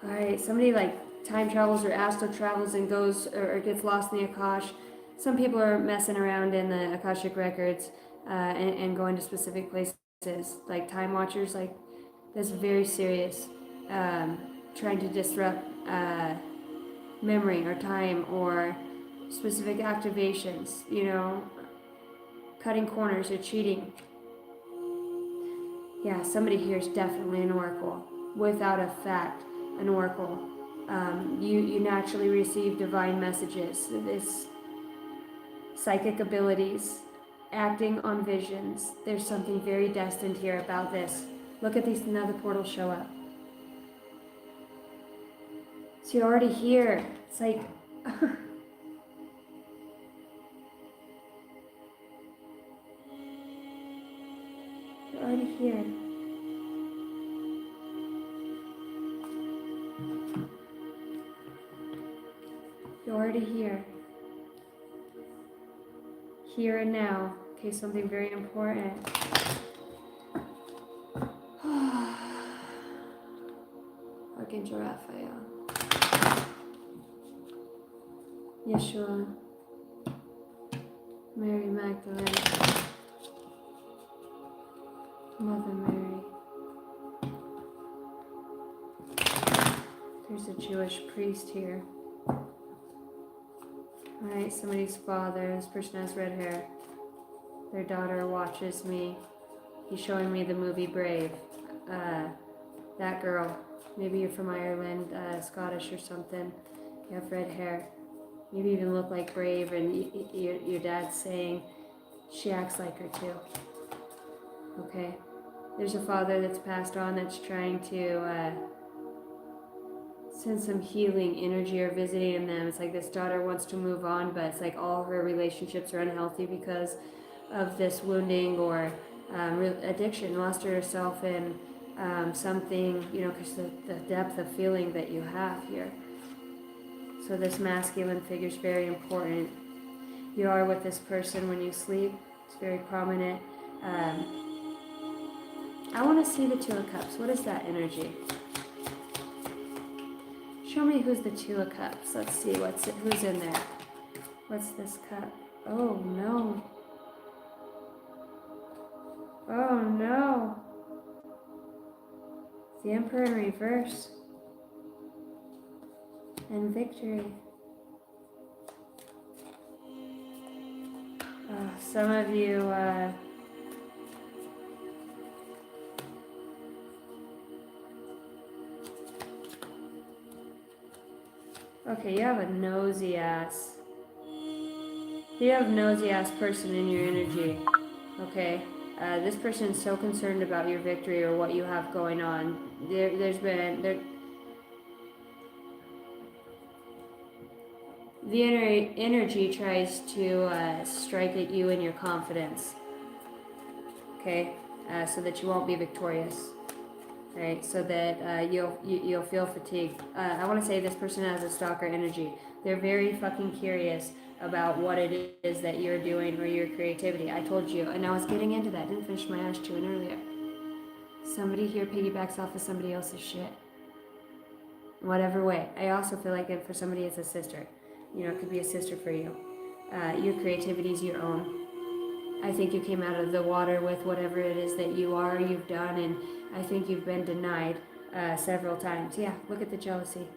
Alright, somebody like time travels or astral travels and goes or gets lost in the Akash. Some people are messing around in the Akashic records and going to specific places. Like time watchers, like that's very serious. Trying to disrupt memory or time or specific activations, you know, cutting corners or cheating. Yeah, somebody here is definitely an oracle, without a fact, an oracle. You naturally receive divine messages, this psychic abilities, acting on visions. There's something very destined here about this. Look at these, now the portals show up. So you're already here. It's like, you're already here. You're already here. Here and now. Okay, something very important. Archangel Raphael. Yeshua. Mary Magdalene. Mother Mary. There's a Jewish priest here. Alright, somebody's father. This person has red hair. Their daughter watches me. He's showing me the movie Brave. That girl. Maybe you're from Ireland, Scottish or something. You have red hair. Maybe even look like Brave, and your dad's saying she acts like her too. Okay? There's a father that's passed on that's trying to send some healing energy or visiting them. It's like this daughter wants to move on, but it's like all her relationships are unhealthy because of this wounding or addiction. Lost herself in something, you know, because the depth of feeling that you have here. So this masculine figure is very important. You are with this person when you sleep. It's very prominent. I want to see the Two of Cups. What is that energy? Show me who's the Two of Cups. Let's see who's in there. What's this cup? Oh no. Oh no. The Emperor in reverse. And victory. Some of you Okay, you have a nosy ass. You have a nosy ass person in your energy. Okay? This person is so concerned about your victory or what you have going on. The energy tries to strike at you and your confidence. Okay? So that you won't be victorious. Right, so that you'll feel fatigued. I want to say this person has a stalker energy. They're very fucking curious about what it is that you're doing or your creativity. I told you, and I was getting into that. I didn't finish my ash chewing earlier. Somebody here piggybacks off of somebody else's shit. Whatever way. I also feel like for somebody it's a sister. You know, it could be a sister for you. Your creativity is your own. I think you came out of the water with whatever it is that you've done, and I think you've been denied several times. Yeah, look at the jealousy.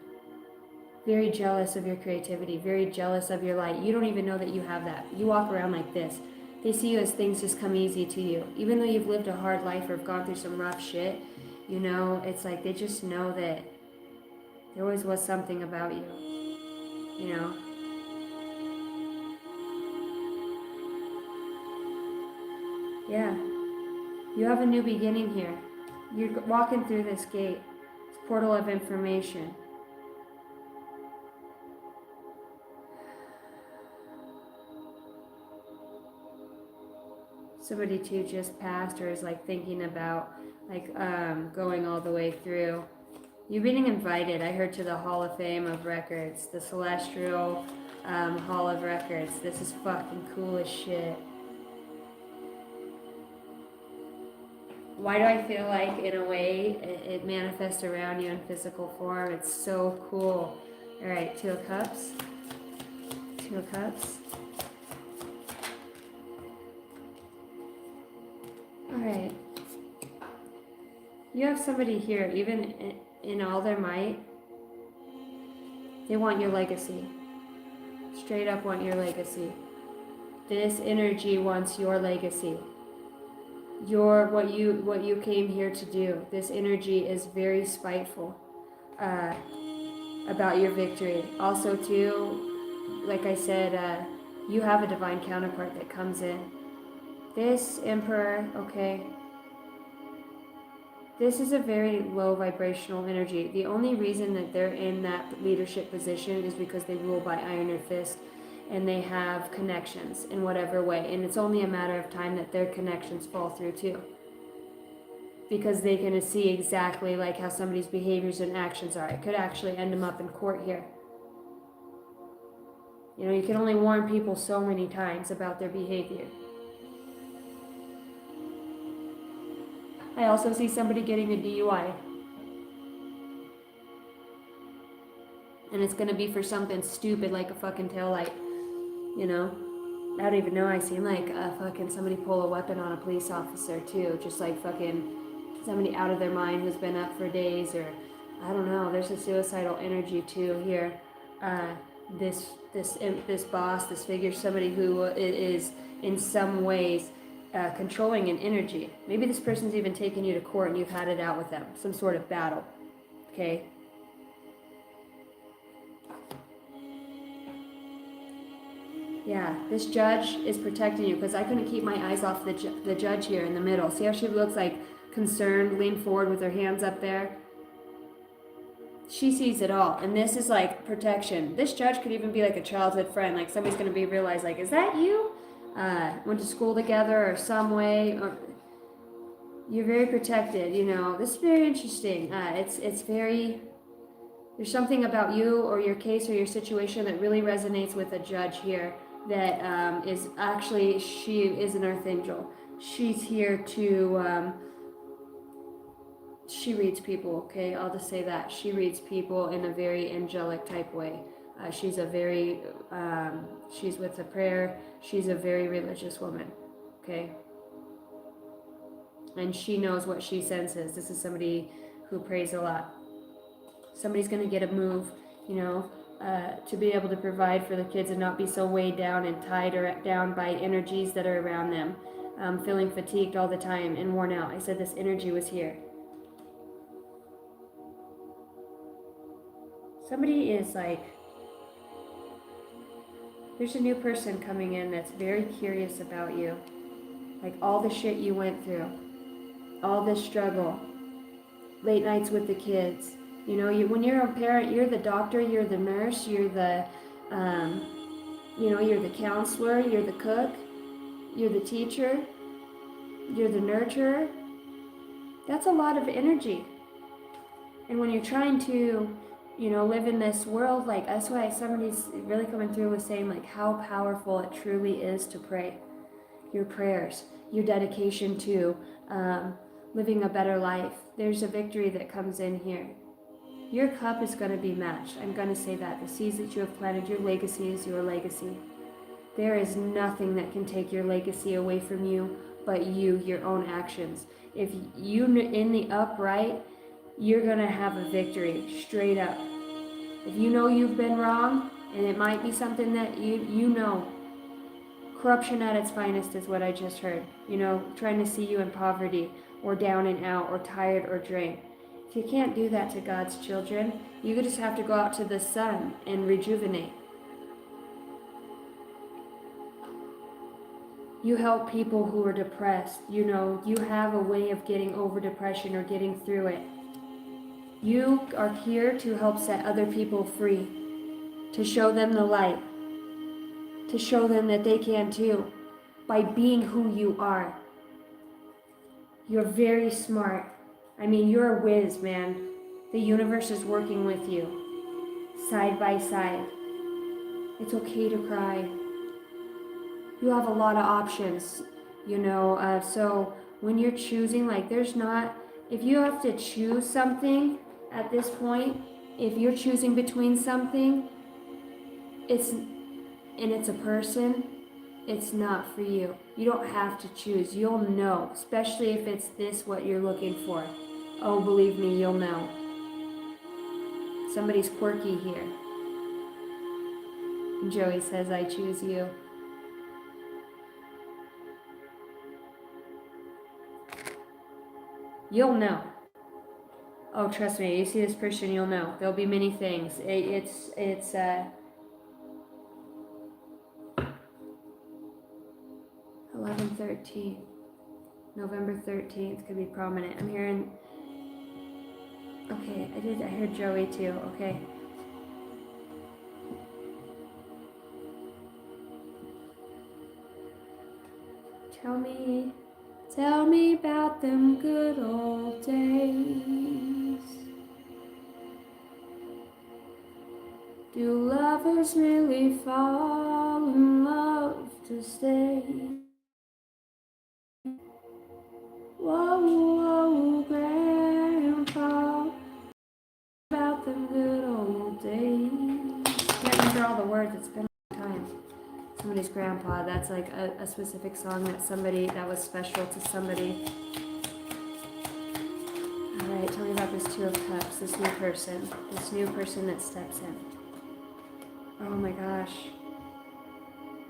Very jealous of your creativity, very jealous of your light. You don't even know that you have that. You walk around like this. They see you as things just come easy to you. Even though you've lived a hard life or have gone through some rough shit, you know, it's like they just know that there always was something about you, you know. Yeah, you have a new beginning here. You're walking through this gate, this portal of information. Somebody too just passed or is like thinking about like going all the way through. You're being invited, I heard, to the Hall of Fame of Records, the Celestial Hall of Records. This is fucking cool as shit. Why do I feel like, in a way, it manifests around you in physical form? It's so cool. All right, Two of Cups. Two of Cups. All right. You have somebody here, even in all their might, they want your legacy. Straight up want your legacy. This energy wants your legacy. What you came here to do. This energy is very spiteful about your victory. Also, too, like I said, you have a divine counterpart that comes in. This Emperor, okay, this is a very low vibrational energy. The only reason that they're in that leadership position is because they rule by iron or fist, and they have connections in whatever way. And it's only a matter of time that their connections fall through too. Because they can see exactly like how somebody's behaviors and actions are. It could actually end them up in court here. You know, you can only warn people so many times about their behavior. I also see somebody getting a DUI. And it's gonna be for something stupid like a fucking taillight. You know? I don't even know. I seen like somebody pull a weapon on a police officer too. Just like fucking somebody out of their mind who's been up for days, or I don't know. There's a suicidal energy too here. This boss, this figure, somebody who is in some ways controlling an energy. Maybe this person's even taken you to court and you've had it out with them. Some sort of battle. Okay? Yeah, this judge is protecting you, because I couldn't keep my eyes off the judge here in the middle. See how she looks like concerned, leaned forward with her hands up there? She sees it all, and this is like protection. This judge could even be like a childhood friend, like somebody's going to realize like, is that you? Went to school together or some way, or you're very protected, you know. This is very interesting. It's very, there's something about you or your case or your situation that really resonates with a judge here. That is actually, she is an earth angel. She's here to, she reads people, okay? I'll just say that. She reads people in a very angelic type way. She's a very, she's with a prayer. She's a very religious woman, okay? And she knows what she senses. This is somebody who prays a lot. Somebody's going to get a move, you know, to be able to provide for the kids and not be so weighed down and tied or down by energies that are around them, feeling fatigued all the time and worn out. I said this energy was here. Somebody is like There's a new person coming in that's very curious about you. Like all the shit you went through, all this struggle, late nights with the kids. You know, when you're a parent, you're the doctor, you're the nurse, you're the, you're the counselor, you're the cook, you're the teacher, you're the nurturer. That's a lot of energy. And when you're trying to, live in this world, like that's why somebody's really coming through with saying like how powerful it truly is to pray. Your prayers, your dedication to living a better life. There's a victory that comes in here. Your cup is going to be matched. I'm going to say that. The seeds that you have planted, your legacy is your legacy. There is nothing that can take your legacy away from you but you, your own actions. If you in the upright, you're going to have a victory, straight up. If you know you've been wrong, and it might be something that you know, corruption at its finest is what I just heard. Trying to see you in poverty, or down and out, or tired, or drained. If you can't do that to God's children, you just have to go out to the sun and rejuvenate. You help people who are depressed. You have a way of getting over depression or getting through it. You are here to help set other people free, to show them the light, to show them that they can too, by being who you are. You're very smart. You're a whiz, man. The universe is working with you, side by side. It's okay to cry. You have a lot of options, so when you're choosing, if you have to choose something at this point, if you're choosing between something, it's a person, it's not for you. You don't have to choose. You'll know, especially if it's what you're looking for. Oh, believe me, you'll know. Somebody's quirky here. And Joey says, I choose you. You'll know. Oh, trust me, you see this person, you'll know. There'll be many things. It's 11/13. November 13th could be prominent. I'm hearing. Okay, I heard Joey too. Okay. Tell me about them good old days. Do lovers really fall in love to stay? Whoa, whoa, Grandpa, about them good old days. Can't remember all the words, it's been a long time. Somebody's grandpa, that's like a specific song that was special to somebody. Alright, tell me about this Two of Cups, this new person that steps in. Oh my gosh.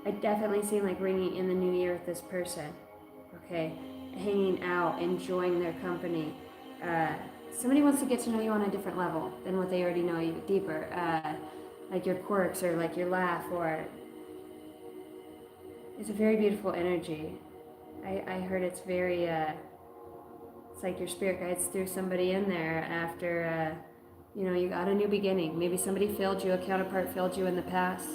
I definitely see ringing in the new year with this person. Okay, hanging out, enjoying their company. Somebody wants to get to know you on a different level than what they already know you, deeper. Like your quirks or like your laugh, or it's a very beautiful energy. I heard it's very, it's like your spirit guides threw somebody in there after, you got a new beginning. Maybe somebody failed you, a counterpart failed you in the past.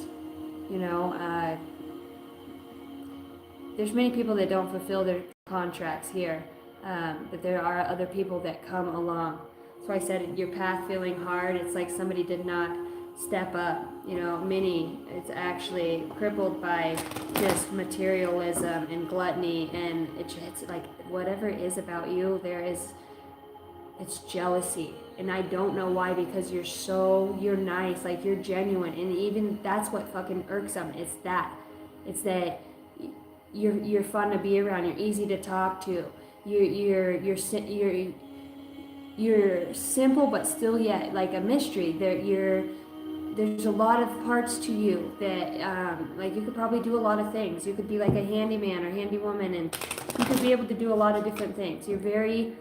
There's many people that don't fulfill their contracts here, but there are other people that come along. So I said your path feeling hard, it's like somebody did not step up. It's actually crippled by just materialism and gluttony, and it's like whatever it is about you, it's jealousy. And I don't know why, because you're nice, like you're genuine, and even that's what fucking irks them. It's that you're fun to be around, you're easy to talk to, you're simple but still yet like a mystery. There's a lot of parts to you that you could probably do a lot of things. You could be like a handyman or handywoman, and you could be able to do a lot of different things. You're very,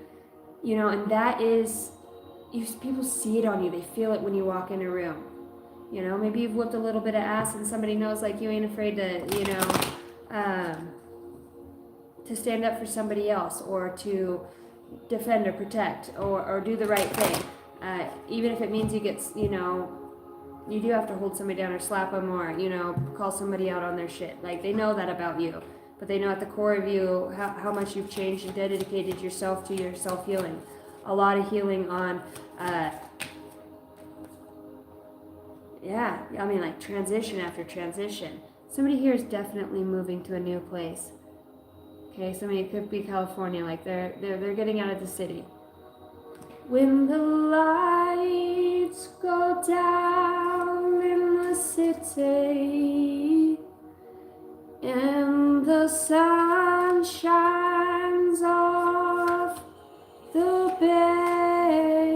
and that is, people see it on you. They feel it when you walk in a room. You know, maybe you've whipped a little bit of ass and somebody knows like you ain't afraid to, you know, to stand up for somebody else or to defend or protect or do the right thing. Even if it means you get, you know, you do have to hold somebody down or slap them or, you know, call somebody out on their shit. Like, they know that about you. But they know at the core of you how much you've changed and dedicated yourself to your self-healing. A lot of healing on, yeah, I mean, like transition after transition. Somebody here is definitely moving to a new place. Okay, somebody, it could be California, like they're getting out of the city. When the lights go down in the city and the sun shines off the bay,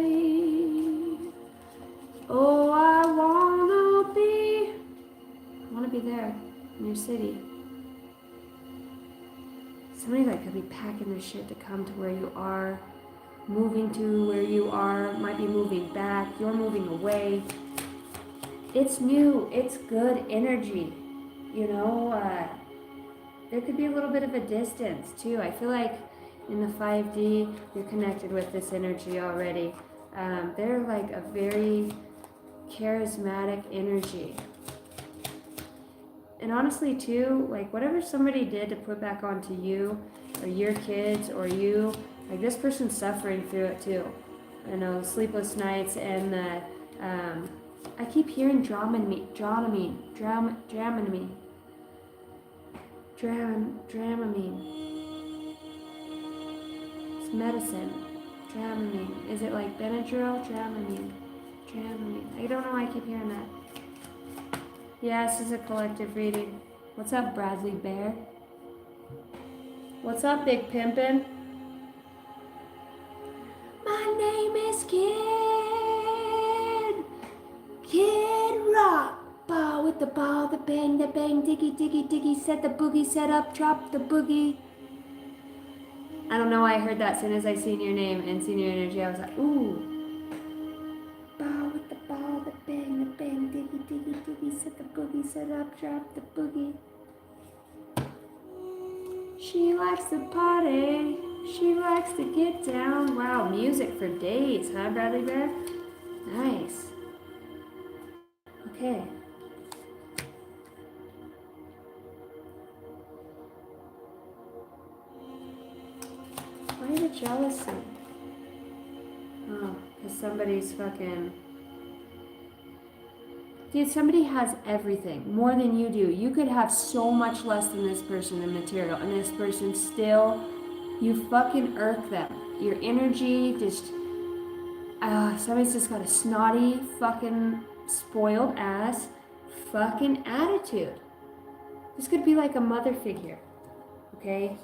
oh, I wanna be there in your city. Somebody that could be packing their shit to come to where you are, moving to where you are, might be moving back, you're moving away. It's new, it's good energy, you know. There could be a little bit of a distance too. I feel like in the 5D, you're connected with this energy already. They're like a very charismatic energy. And honestly too, like whatever somebody did to put back onto you or your kids or you, like this person's suffering through it too. I know, sleepless nights and the, I keep hearing Dramamine. It's medicine. Dramamine. Is it like Benadryl? Dramamine. I don't know why I keep hearing that. Yeah, this is a collective reading. What's up, Bradley Bear? What's up, Big Pimpin'? My name is Kid Rock. Ball with the ball, the bang, diggy, diggy, diggy, set the boogie, set up, drop the boogie. I don't know why I heard that as soon as I seen your name and seen your energy. I was like, ooh. Ball with the ball, the bang, diggy, diggy, diggy, set the boogie, set up, drop the boogie. She likes to party. She likes to get down. Wow, music for days, huh, Bradley Bear? Nice. Okay. Why the jealousy? Oh, because somebody's fucking... Dude, somebody has everything, more than you do. You could have so much less than this person in material, and this person still, you fucking irk them. Your energy just, somebody's just got a snotty, fucking spoiled ass, fucking attitude. This could be like a mother figure, okay?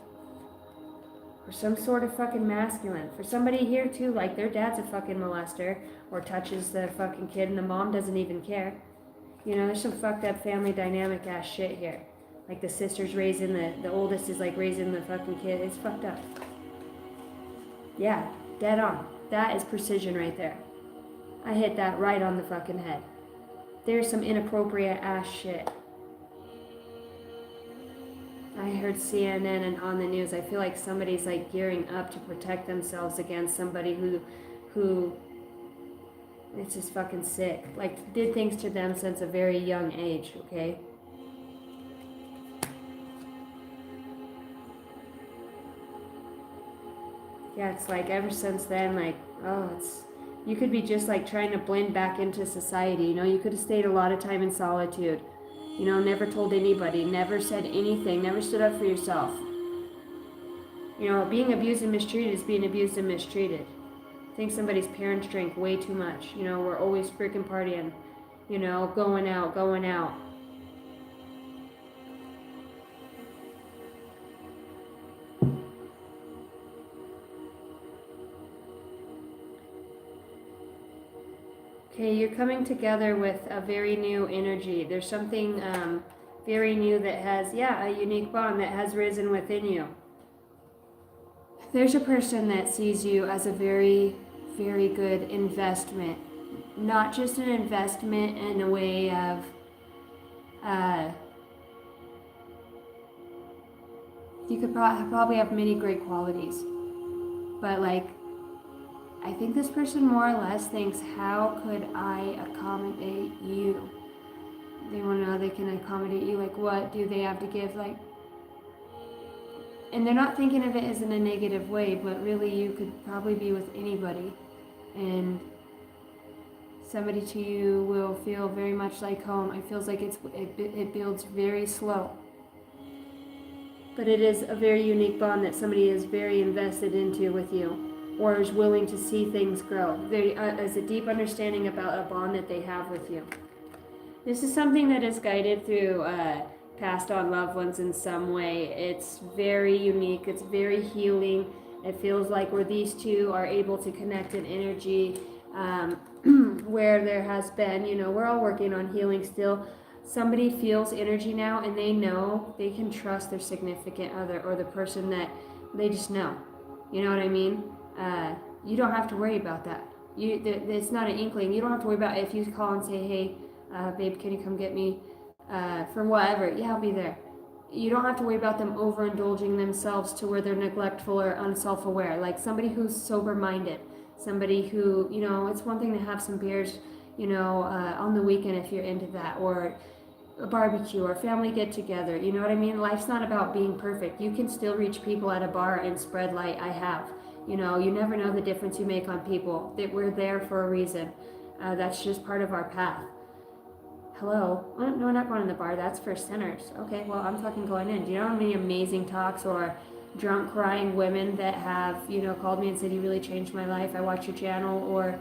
Or some sort of fucking masculine. For somebody here too, like their dad's a fucking molester, or touches the fucking kid and the mom doesn't even care. You know, there's some fucked up family dynamic ass shit here. Like the sister's raising the oldest is like raising the fucking kid. It's fucked up. Yeah, dead on. That is precision right there. I hit that right on the fucking head. There's some inappropriate ass shit. I heard CNN and on the news. I feel like somebody's like gearing up to protect themselves against somebody who it's just fucking sick. Like, did things to them since a very young age, okay? Yeah, it's like ever since then, like, oh, it's, you could be just like trying to blend back into society, you know? You could have stayed a lot of time in solitude. You know, never told anybody, never said anything, never stood up for yourself. You know, being abused and mistreated is being abused and mistreated. I think somebody's parents drank way too much. You know, we're always freaking partying. You know, going out. Okay, you're coming together with a very new energy. There's something very new that has, a unique bond that has risen within you. There's a person that sees you as a very, very good investment. not just an investment in a way of you could probably have many great qualities, but like I think this person more or less thinks, how could I accommodate you? They want to know they can accommodate you. Like, what do they have to give? Like, and they're not thinking of it as in a negative way, but really you could probably be with anybody, and somebody to you will feel very much like home. It feels like it builds very slow, but it is a very unique bond that somebody is very invested into with you, or is willing to see things grow. There is a deep understanding about a bond that they have with you. This is something that is guided through passed on loved ones in some way. It's very unique. It's very healing. It feels like where these two are able to connect in energy, where there has been, you know, we're all working on healing still. Somebody feels energy now and they know they can trust their significant other or the person that they just know. You know what I mean? You don't have to worry about that. It's not an inkling. You don't have to worry about it if you call and say, hey, babe, can you come get me for whatever? Yeah, I'll be there. You don't have to worry about them overindulging themselves to where they're neglectful or unself-aware. Like somebody who's sober-minded, somebody who, you know, it's one thing to have some beers, you know, on the weekend if you're into that, or a barbecue or family get together. You know what I mean? Life's not about being perfect. You can still reach people at a bar and spread light. I have. You know, you never know the difference you make on people. That we're there for a reason. That's just part of our path. Hello? No, we're not going to the bar. That's for sinners. Okay, well, I'm talking going in. Do you know how many amazing talks or drunk crying women that have, you know, called me and said, you really changed my life. I watch your channel, or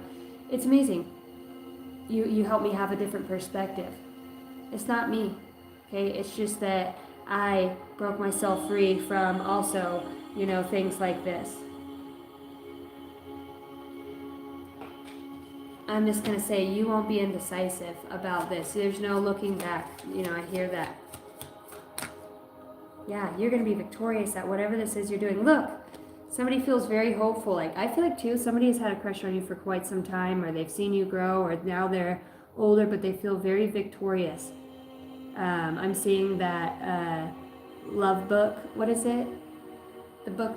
it's amazing. You help me have a different perspective. It's not me. Okay, it's just that I broke myself free from also, you know, things like this. I'm just going to say you won't be indecisive about this. There's no looking back. You know, I hear that. Yeah, you're going to be victorious at whatever this is you're doing. Look, somebody feels very hopeful. Like, I feel like, too, somebody has had a crush on you for quite some time, or they've seen you grow, or now they're older, but they feel very victorious. I'm seeing that love book. What is it? The book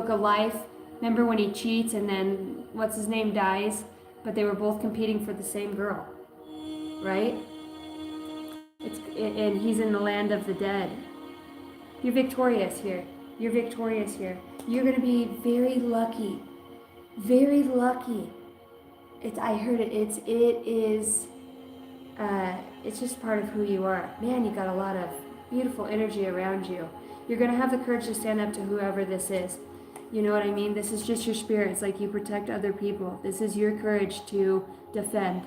of life. Remember when he cheats and then what's his name dies, but they were both competing for the same girl, right? And he's in the land of the dead. You're victorious here. You're victorious here. You're going to be very lucky. Very lucky. I heard it. It's just part of who you are. Man, you got a lot of beautiful energy around you. You're going to have the courage to stand up to whoever this is. You know what I mean? This is just your spirit. It's like you protect other people. This is your courage to defend.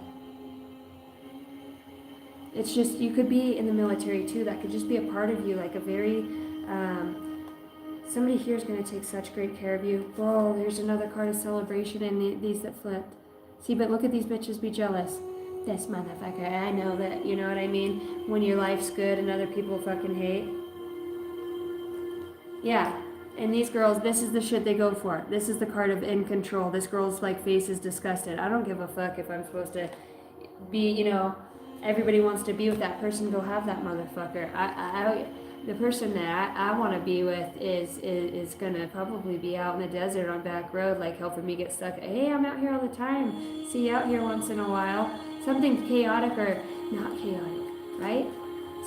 It's just, you could be in the military too. That could just be a part of you, like a very, somebody here is going to take such great care of you. Whoa, there's another card of celebration in these that flipped. See, but look at these bitches be jealous. This motherfucker, I know that, you know what I mean? When your life's good and other people fucking hate. Yeah. And these girls, this is the shit they go for. This is the card of in control. This girl's like face is disgusted. I don't give a fuck if I'm supposed to be, you know, everybody wants to be with that person, go have that motherfucker. The person that I want to be with is gonna probably be out in the desert on back road, like helping me get stuck. Hey, I'm out here all the time. See you out here once in a while. Something chaotic or not chaotic, right?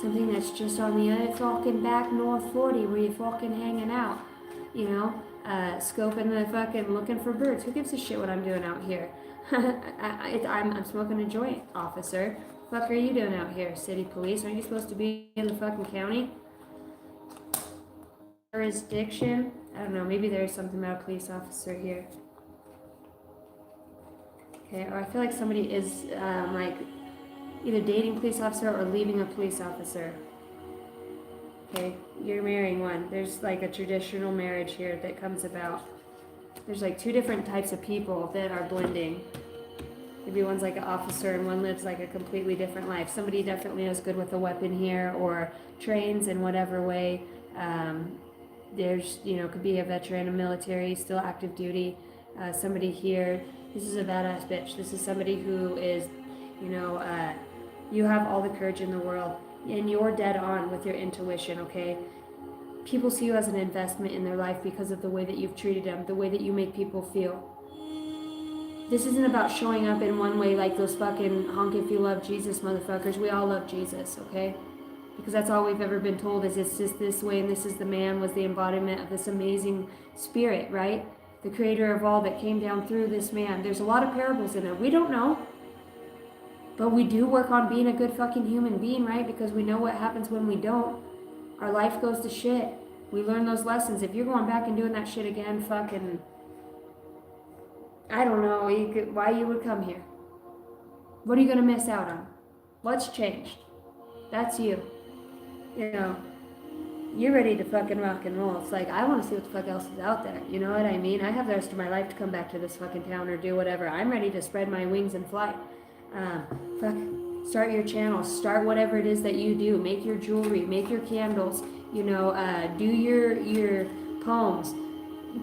Something that's just on the other fucking back North 40 where you're fucking hanging out. You know, scoping the fucking looking for birds. Who gives a shit what I'm doing out here? I'm smoking a joint, officer. What the fuck are you doing out here, city police? Aren't you supposed to be in the fucking county? Jurisdiction? I don't know, maybe there's something about a police officer here. Okay, or I feel like somebody is like either dating a police officer or leaving a police officer. Okay, you're marrying one. There's like a traditional marriage here that comes about. There's like two different types of people that are blending. Maybe one's like an officer and one lives like a completely different life. Somebody definitely is good with a weapon here or trains in whatever way. There's, you know, could be a veteran, a military, still active duty. Somebody here, this is a badass bitch. This is somebody who is, you have all the courage in the world, and you're dead on with your intuition, okay? People see you as an investment in their life because of the way that you've treated them, the way that you make people feel. This isn't about showing up in one way like those fucking honk if you love Jesus motherfuckers. We all love Jesus, okay? Because that's all we've ever been told is it's just this way, and this is the man, was the embodiment of this amazing spirit, right? The creator of all that came down through this man. There's a lot of parables in there. We don't know. But we do work on being a good fucking human being, right? Because we know what happens when we don't. Our life goes to shit. We learn those lessons. If you're going back and doing that shit again, fucking, I don't know why you would come here. What are you going to miss out on? What's changed? That's you. You're ready to fucking rock and roll. It's like, I want to see what the fuck else is out there. You know what I mean? I have the rest of my life to come back to this fucking town or do whatever. I'm ready to spread my wings and fly. Start your channel. Start whatever it is that you do. Make your jewelry. Make your candles. Do your poems.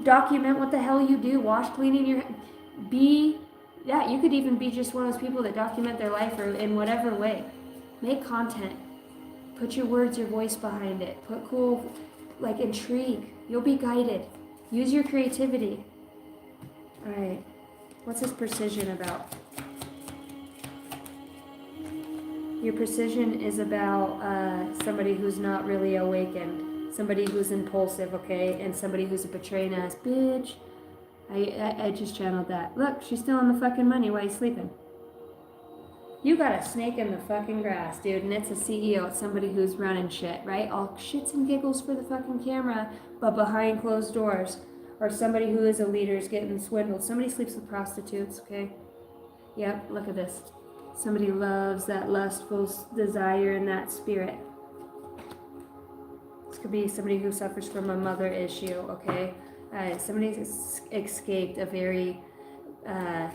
Document what the hell you do. Wash, cleaning your... you could even be just one of those people that document their life or in whatever way. Make content. Put your words, your voice behind it. Put cool, intrigue. You'll be guided. Use your creativity. All right. What's this precision about? Your precision is about somebody who's not really awakened. Somebody who's impulsive, okay? And somebody who's a betraying ass bitch. I just channeled that. Look, she's still on the fucking money while he's sleeping. You got a snake in the fucking grass, dude, and it's a CEO. It's somebody who's running shit, right? All shits and giggles for the fucking camera, but behind closed doors. Or somebody who is a leader is getting swindled. Somebody sleeps with prostitutes, okay? Yep, look at this. Somebody loves that lustful desire and that spirit. This could be somebody who suffers from a mother issue, okay? Somebody's escaped a very... a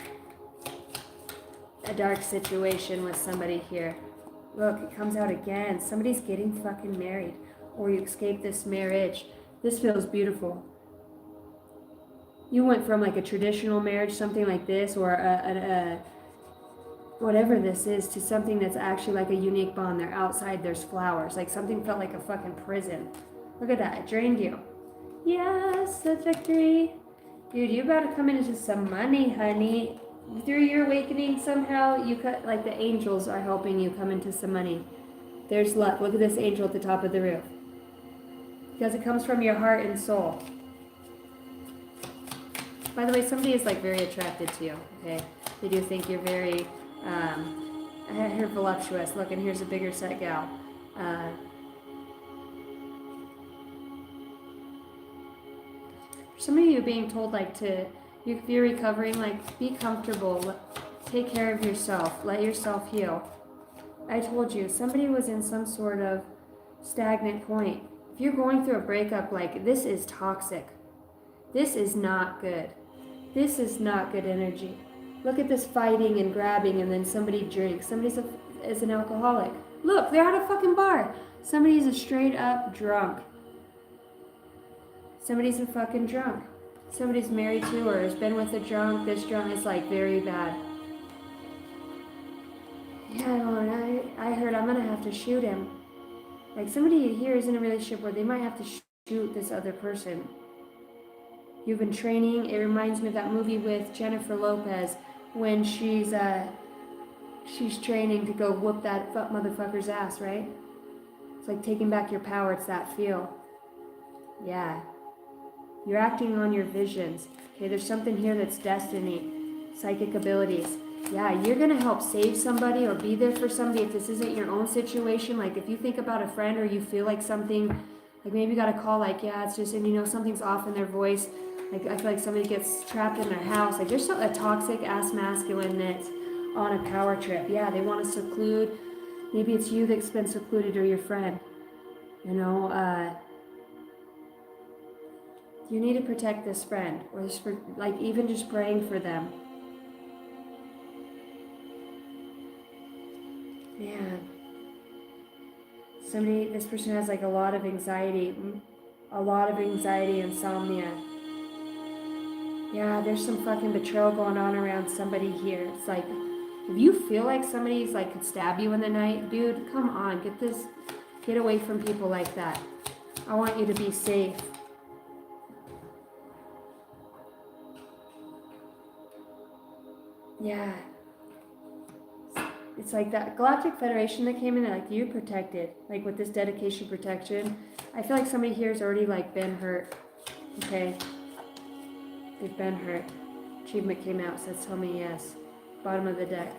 dark situation with somebody here. Look, it comes out again. Somebody's getting fucking married, or you escape this marriage. This feels beautiful. You went from a traditional marriage, something like this, or a whatever this is, to something that's actually a unique bond. They're outside, there's flowers. Something felt like a fucking prison. Look at that, it drained you. Yes, that's victory. Dude, you about to come into some money, honey. Through your awakening, somehow you cut the angels are helping you come into some money. There's luck. Look at this angel at the top of the roof. Because it comes from your heart and soul. By the way, somebody is very attracted to you. Okay, they do think you're very. I hear voluptuous. Look, and here's a bigger set gal. Some of you being told if you're recovering, be comfortable, take care of yourself, let yourself heal. I told you, somebody was in some sort of stagnant point. If you're going through a breakup, this is toxic. This is not good. This is not good energy. Look at this fighting and grabbing, and then somebody drinks. Somebody is an alcoholic. Look, they're at a fucking bar. Somebody's a straight up drunk. Somebody's a fucking drunk. Somebody's married to or has been with a drunk. This drunk is very bad. Yeah, I heard I'm gonna have to shoot him. Somebody here is in a relationship where they might have to shoot this other person. You've been training. It reminds me of that movie with Jennifer Lopez when she's training to go whoop that motherfucker's ass, right? It's taking back your power. It's that feel. Yeah. You're acting on your visions. Okay, there's something here that's destiny, psychic abilities. Yeah, you're going to help save somebody or be there for somebody if this isn't your own situation. If you think about a friend or you feel something, maybe you got a call it's just, and something's off in their voice. I feel like somebody gets trapped in their house. There's a toxic ass masculine that's on a power trip. Yeah, they want to seclude. Maybe it's you that's been secluded or your friend. You need to protect this friend, or this even just praying for them. Man, this person has a lot of anxiety, insomnia. Yeah, there's some fucking betrayal going on around somebody here. It's like, if you feel like somebody's like could stab you in the night, dude, come on, get away from people like that. I want you to be safe. Yeah. It's like that Galactic Federation that came in, like, you're protected. Like, with this dedication protection, I feel like somebody here has already, like, been hurt. Okay? They've been hurt. Achievement came out, says tell me yes. Bottom of the deck.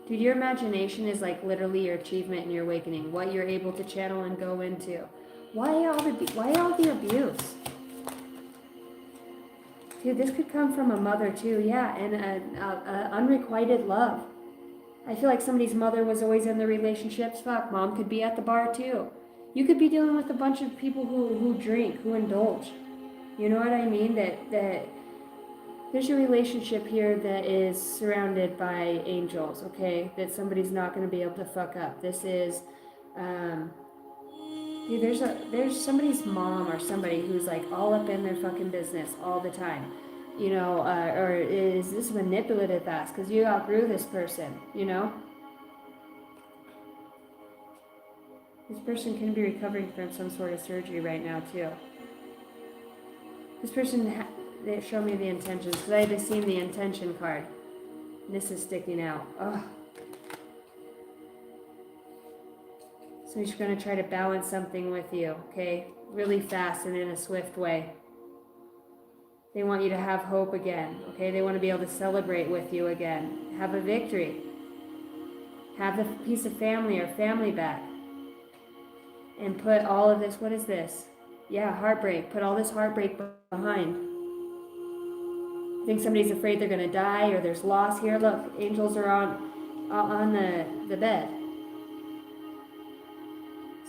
Dude, your imagination is, like, literally your achievement and your awakening. What you're able to channel and go into. Why all the abuse? Dude, this could come from a mother too, yeah, and an unrequited love. I feel like somebody's mother was always in the relationships. Fuck, mom could be at the bar too. You could be dealing with a bunch of people who drink, who indulge. You know what I mean? That there's a relationship here that is surrounded by angels, okay? That somebody's not going to be able to fuck up. This is, dude, there's somebody's mom or somebody who's like all up in their fucking business all the time, you know, or is this manipulative ass because you outgrew this person, you know? This person can be recovering from some sort of surgery right now too. This person, they show me the intentions because I had seen the intention card. And this is sticking out. Ugh. So he's going to try to balance something with you, okay? Really fast and in a swift way. They want you to have hope again, okay? They want to be able to celebrate with you again. Have a victory. Have a piece of family or family back. And put all of this, what is this? Yeah, heartbreak. Put all this heartbreak behind. I think somebody's afraid they're going to die or there's loss here. Look, angels are on the bed.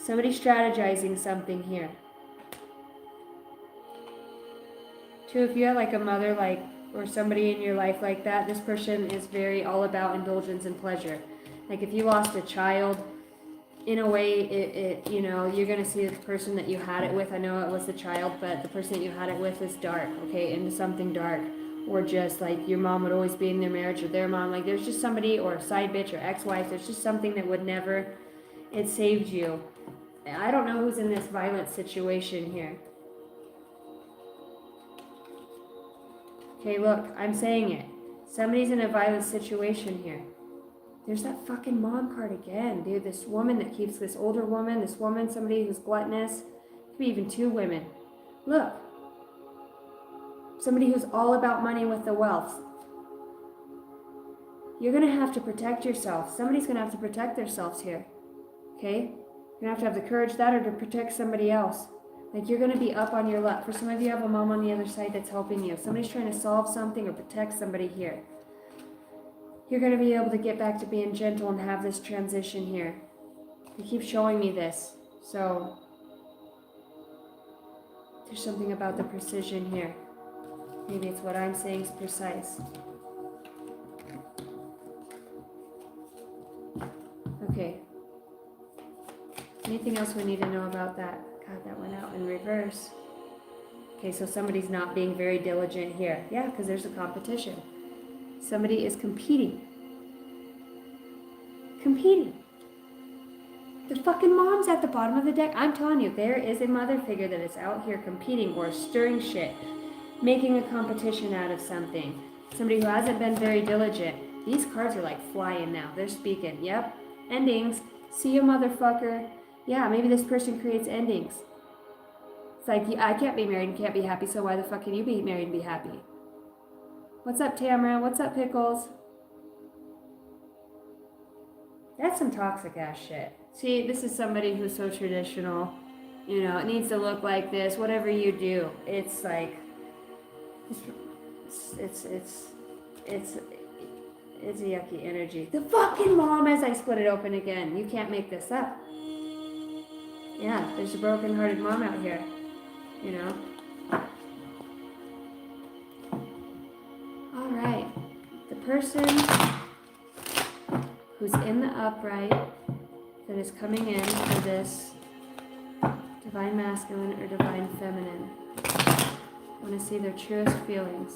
Somebody's strategizing something here. Too, if you have like a mother like or somebody in your life like that, this person is very all about indulgence and pleasure. Like if you lost a child, in a way, it you know, you're going to see the person that you had it with. I know it was the child, but the person that you had it with is dark, okay, into something dark. Or just like your mom would always be in their marriage or their mom. Like there's just somebody or a side bitch or ex-wife. There's just something that would never, it saved you. I don't know who's in this violent situation here. Okay, look, I'm saying it. Somebody's in a violent situation here. There's that fucking mom card again, dude. This woman that keeps this older woman, this woman, somebody who's gluttonous. Could be even two women. Look. Somebody who's all about money with the wealth. You're going to have to protect yourself. Somebody's going to have to protect themselves here. Okay? You're going to have the courage that or to protect somebody else. Like you're going to be up on your luck. For some of you have a mom on the other side that's helping you. Somebody's trying to solve something or protect somebody here. You're going to be able to get back to being gentle and have this transition here. You keep showing me this. So there's something about the precision here. Maybe it's what I'm saying is precise. Okay. Anything else we need to know about that? God, that went out in reverse. Okay, so somebody's not being very diligent here. Yeah, because there's a competition. Somebody is competing. Competing. The fucking mom's at the bottom of the deck. I'm telling you, there is a mother figure that is out here competing or stirring shit. Making a competition out of something. Somebody who hasn't been very diligent. These cards are like flying now. They're speaking. Yep. Endings. See you, motherfucker. Yeah, maybe this person creates endings. It's like, I can't be married and can't be happy, so why the fuck can you be married and be happy? What's up, Tamara? What's up, Pickles? That's some toxic ass shit. See, this is somebody who's so traditional. You know, it needs to look like this. Whatever you do, it's like, it's a yucky energy. The fucking mom, as I split it open again. You can't make this up. Yeah, there's a broken-hearted mom out here. You know? All right. The person who's in the upright that is coming in for this divine masculine or divine feminine. I want to see their truest feelings.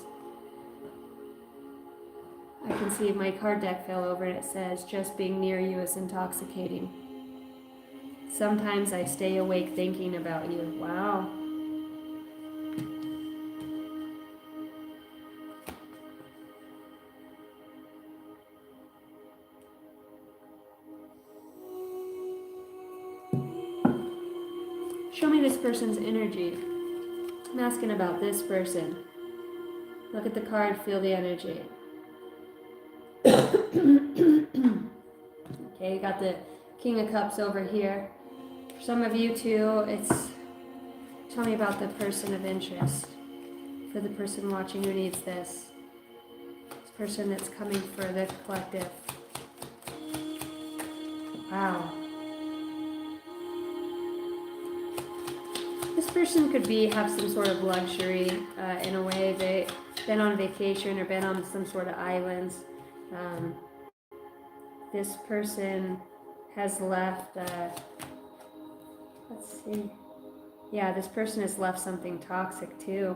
I can see my card deck fell over and it says, just being near you is intoxicating. Sometimes I stay awake thinking about you. Wow. Show me this person's energy. I'm asking about this person. Look at the card, feel the energy. Okay, you got the King of Cups over here. For some of you too, it's tell me about the person of interest. For the person watching who needs this. This person that's coming for the collective. Wow. This person could have some sort of luxury in a way. They've been on vacation or been on some sort of islands. This person has left, let's see. Yeah, this person has left something toxic too.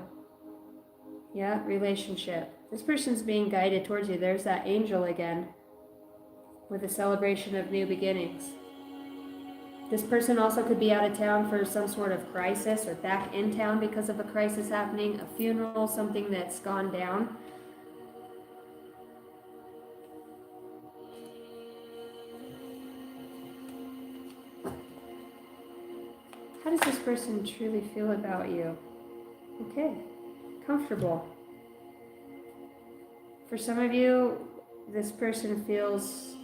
Yeah, relationship. This person's being guided towards you. There's that angel again with a celebration of new beginnings. This person also could be out of town for some sort of crisis or back in town because of a crisis happening, a funeral, something that's gone down. How does this person truly feel about you? Okay, comfortable. For some of you, this person feels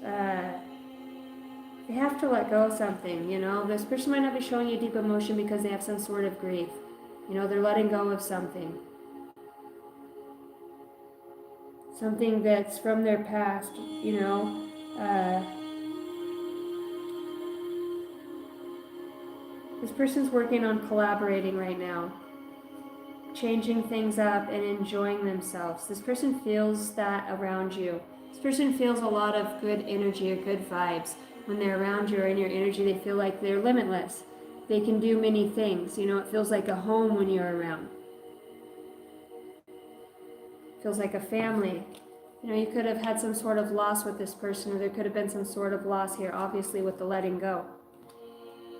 they have to let go of something, you know. This person might not be showing you deep emotion because they have some sort of grief. You know, they're letting go of something. Something that's from their past, you know. This person's working on collaborating right now. Changing things up and enjoying themselves. This person feels that around you. This person feels a lot of good energy or good vibes. When they're around you or in your energy, they feel like they're limitless. They can do many things. You know, it feels like a home when you're around. It feels like a family. You know, you could have had some sort of loss with this person, or there could have been some sort of loss here, obviously with the letting go.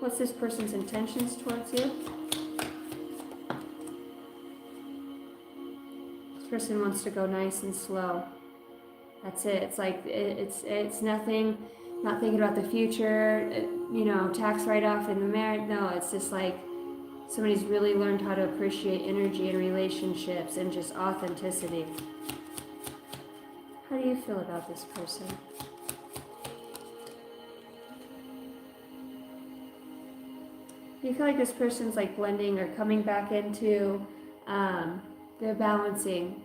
What's this person's intentions towards you? This person wants to go nice and slow. That's it. It's like, it's nothing, not thinking about the future, you know, tax write-off in the marriage. No, it's just like somebody's really learned how to appreciate energy and relationships and just authenticity. How do you feel about this person? Do you feel like this person's like blending or coming back into, they're balancing?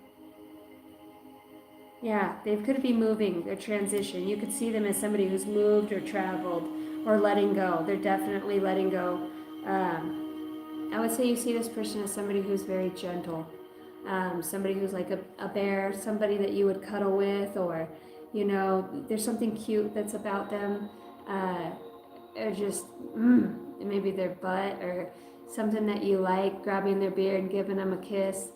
Yeah, they could be moving, their transition. You could see them as somebody who's moved or traveled or letting go. They're definitely letting go. I would say you see this person as somebody who's very gentle. Somebody who's like a bear, somebody that you would cuddle with, or, you know, there's something cute that's about them. Or just, maybe their butt or something that you like, grabbing their beard and giving them a kiss.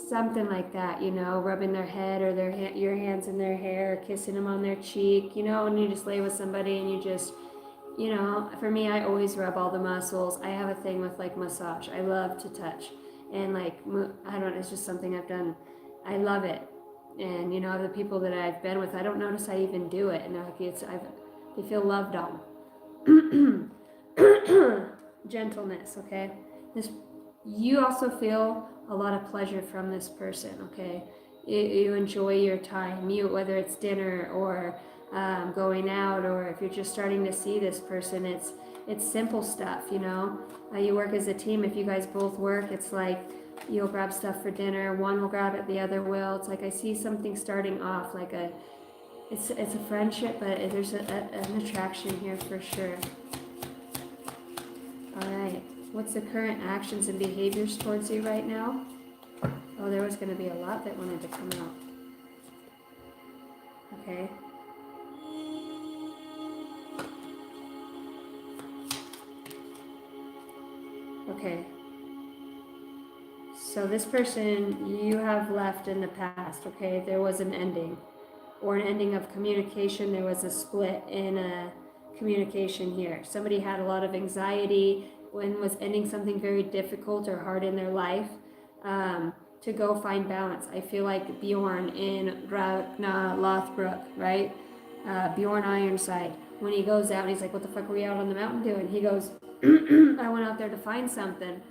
Something like that, you know, rubbing their head or your hands in their hair, kissing them on their cheek, you know, when you just lay with somebody and you just, you know, for me, I always rub all the muscles. I have a thing with like massage. I love to touch and like, I don't know, it's just something I've done. I love it. And, you know, the people that I've been with, I don't notice I even do it. And like they feel loved on. Gentleness, okay? You also feel a lot of pleasure from this person, okay? You enjoy your time, whether it's dinner or going out, or if you're just starting to see this person, it's simple stuff, you know? You work as a team. If you guys both work, it's like you'll grab stuff for dinner, one will grab it, the other will. It's like I see something starting off, like it's a friendship, but there's an attraction here for sure. All right. What's the current actions and behaviors towards you right now? Oh, there was going to be a lot that wanted to come out. Okay. Okay. So this person you have left in the past, okay? There was an ending, or an ending of communication. There was a split in a communication here. Somebody had a lot of anxiety when was ending something very difficult or hard in their life, to go find balance. I feel like Bjorn in Ragnar Lothbrok, right? Bjorn Ironside, when he goes out and he's like, what the fuck were we out on the mountain doing? He goes, I went out there to find something.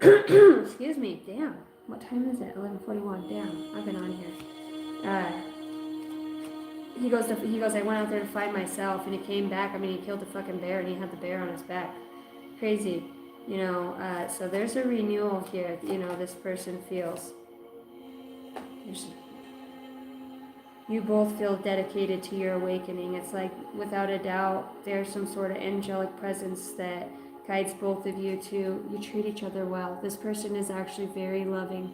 Excuse me, damn. What time is it? 11:41. Damn, I've been on here. He goes, I went out there to find myself, and he came back. I mean, he killed a fucking bear, and he had the bear on his back. Crazy, you know. So there's a renewal here, you know, this person feels. You both feel dedicated to your awakening. It's like, without a doubt, there's some sort of angelic presence that guides both of you to, you treat each other well. This person is actually very loving,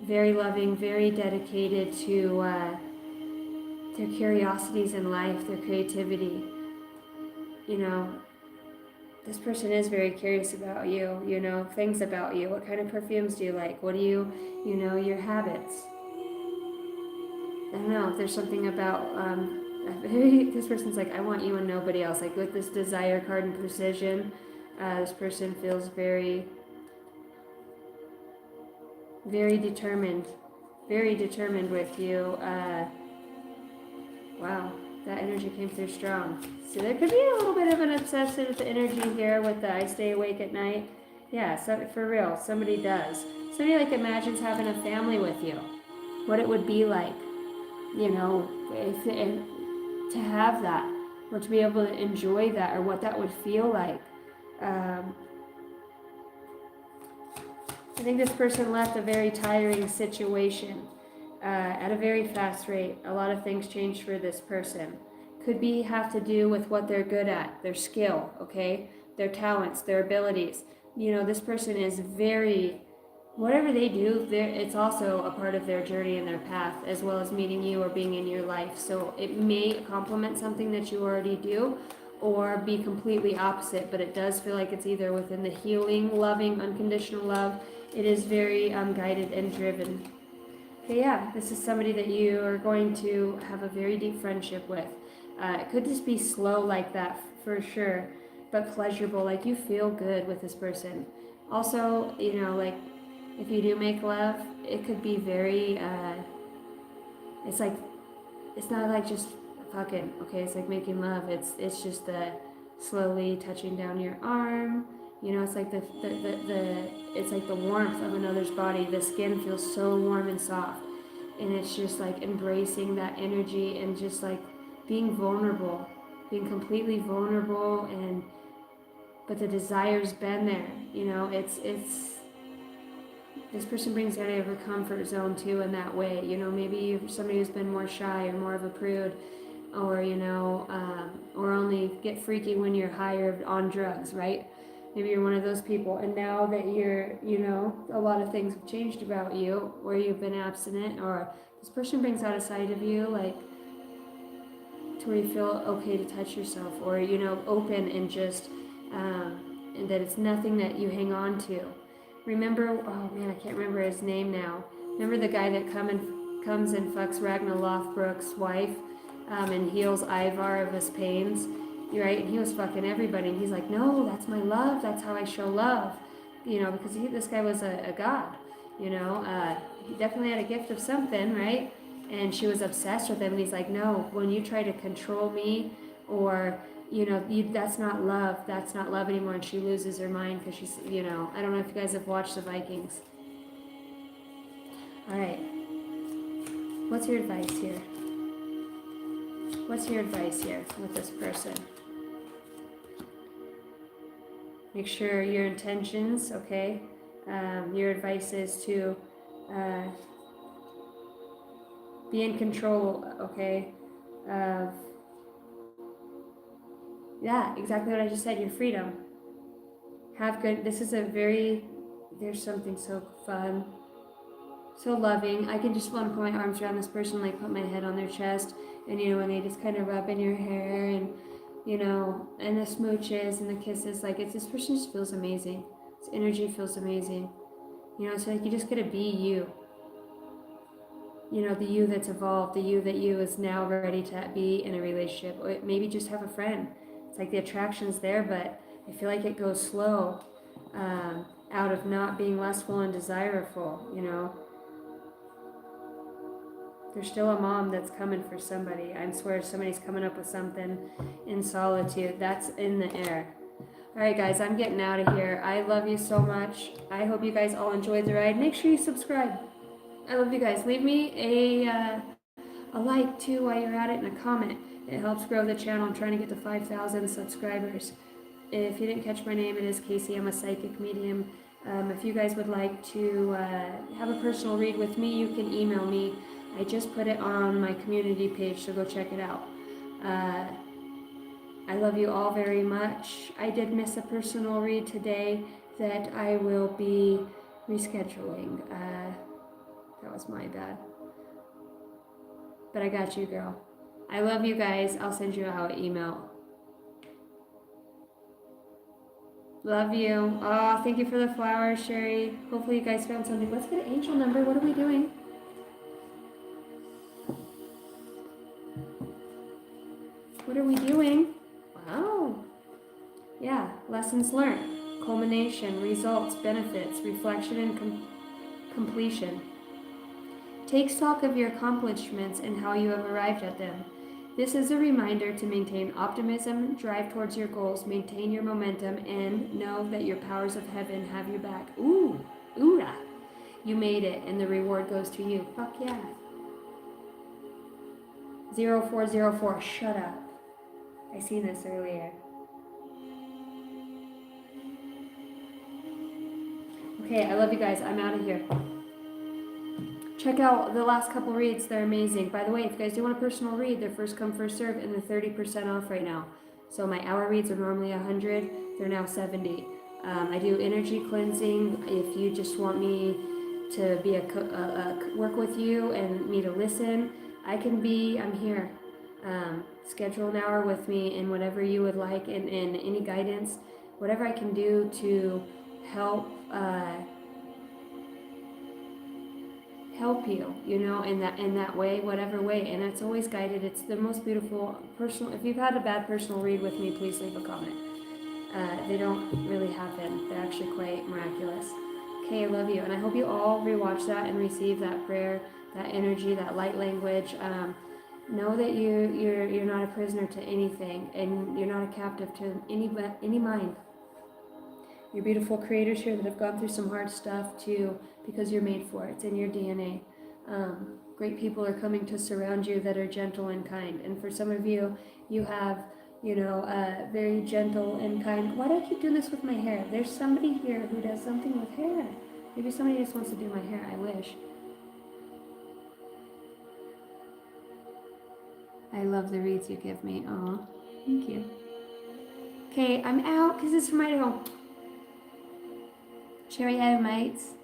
very dedicated to their curiosities in life, their creativity. You know, this person is very curious about you, you know, things about you. What kind of perfumes do you like? What do you know, your habits. I don't know if there's something about, this person's like, I want you and nobody else. Like with this desire card and precision, this person feels very determined with you. Wow, that energy came through strong. So there could be a little bit of an obsessive energy here with the I stay awake at night. Yeah, so for real, somebody does. Somebody like imagines having a family with you. What it would be like, you know, to have that, or to be able to enjoy that, or what that would feel like. I think this person left a very tiring situation at a very fast rate. A lot of things changed for this person. Could have to do with what they're good at, their skill, okay? Their talents, their abilities. You know, this person is very, whatever they do, it's also a part of their journey and their path, as well as meeting you or being in your life. So it may complement something that you already do, or be completely opposite, but it does feel like it's either within the healing, loving, unconditional love. It is very guided and driven. Okay, yeah, this is somebody that you are going to have a very deep friendship with. It could just be slow like that for sure, but pleasurable, like you feel good with this person. Also, you know, like if you do make love, it could be very, it's like, it's not like just fucking, okay, it's like making love. It's just the slowly touching down your arm. You know, it's like it's like the warmth of another's body. The skin feels so warm and soft. And it's just like embracing that energy and just like being vulnerable, being completely vulnerable, but the desire's been there. You know, it's this person brings you out of your comfort zone too in that way. You know, maybe you're somebody who's been more shy or more of a prude, or, you know, or only get freaky when you're high or on drugs, right? Maybe you're one of those people, and now that you're, you know, a lot of things have changed about you, or you've been abstinent, or this person brings out a side of you, like, to where you feel okay to touch yourself, or, you know, open and just, and that it's nothing that you hang on to. Remember, oh man, I can't remember his name now. Remember the guy that comes and fucks Ragnar Lothbrok's wife, and heals Ivar of his pains? You're right, and he was fucking everybody, and he's like, no, that's my love, that's how I show love, you know, because this guy was a god, you know, he definitely had a gift of something, right? And she was obsessed with him, and he's like, no, when you try to control me, or, you know, that's not love anymore, and she loses her mind because she's, you know, I don't know if you guys have watched the Vikings. All right, what's your advice here? What's your advice here with this person? Make sure your intentions, okay? Your advice is to be in control, okay? Yeah, exactly what I just said, your freedom. Have good, this is there's something so fun, so loving. I can just want to put my arms around this person, like put my head on their chest, and, you know, when they just kind of rub in your hair, and, you know, and the smooches and the kisses, like, this person just feels amazing. This energy feels amazing. You know, so like you just gotta be you. You know, the you that's evolved, the you that you is now ready to be in a relationship. Or maybe just have a friend. It's like the attraction's there, but I feel like it goes slow, out of not being lustful and desireful, you know. There's still a mom that's coming for somebody. I swear somebody's coming up with something in solitude. That's in the air. All right, guys, I'm getting out of here. I love you so much. I hope you guys all enjoyed the ride. Make sure you subscribe. I love you guys. Leave me a like too while you're at it and a comment. It helps grow the channel. I'm trying to get to 5,000 subscribers. If you didn't catch my name, it is Casey. I'm a psychic medium. If you guys would like to have a personal read with me, you can email me. I just put it on my community page, so go check it out. I love you all very much. I did miss a personal read today that I will be rescheduling. That was my bad. But I got you, girl. I love you guys. I'll send you out an email. Love you. Oh, thank you for the flowers, Sherry. Hopefully you guys found something. Let's get an angel number. What are we doing? What are we doing? Wow. Yeah, lessons learned, culmination, results, benefits, reflection, and completion. Take stock of your accomplishments and how you have arrived at them. This is a reminder to maintain optimism, drive towards your goals, maintain your momentum, and know that your powers of heaven have your back. Ooh, oorah. You made it, and the reward goes to you. Fuck yeah. 0404, shut up. I seen this earlier. Okay, I love you guys. I'm out of here. Check out the last couple reads. They're amazing. By the way, if you guys do want a personal read, they're first come, first serve, and they're 30% off right now. So my hour reads are normally 100. They're now 70. I do energy cleansing. If you just want me to be work with you and me to listen, I'm here. Schedule an hour with me and whatever you would like, and any guidance, whatever I can do to help help you, you know, in that way, whatever way. And it's always guided. It's the most beautiful personal. If you've had a bad personal read with me, please leave a comment. They don't really happen. They're actually quite miraculous. Okay, I love you, and I hope you all rewatch that and receive that prayer, that energy, that light language. Know that you're not a prisoner to anything, and you're not a captive to any mind. You're beautiful creators here that have gone through some hard stuff too, because you're made for it. It's in your DNA. Great people are coming to surround you that are gentle and kind. And for some of you, you have, very gentle and kind. Why do I keep doing this with my hair? There's somebody here who does something with hair. Maybe somebody just wants to do my hair. I wish. I love the reads you give me. Aw, thank you. Okay, I'm out because it's from Idaho. Cheerio, mates.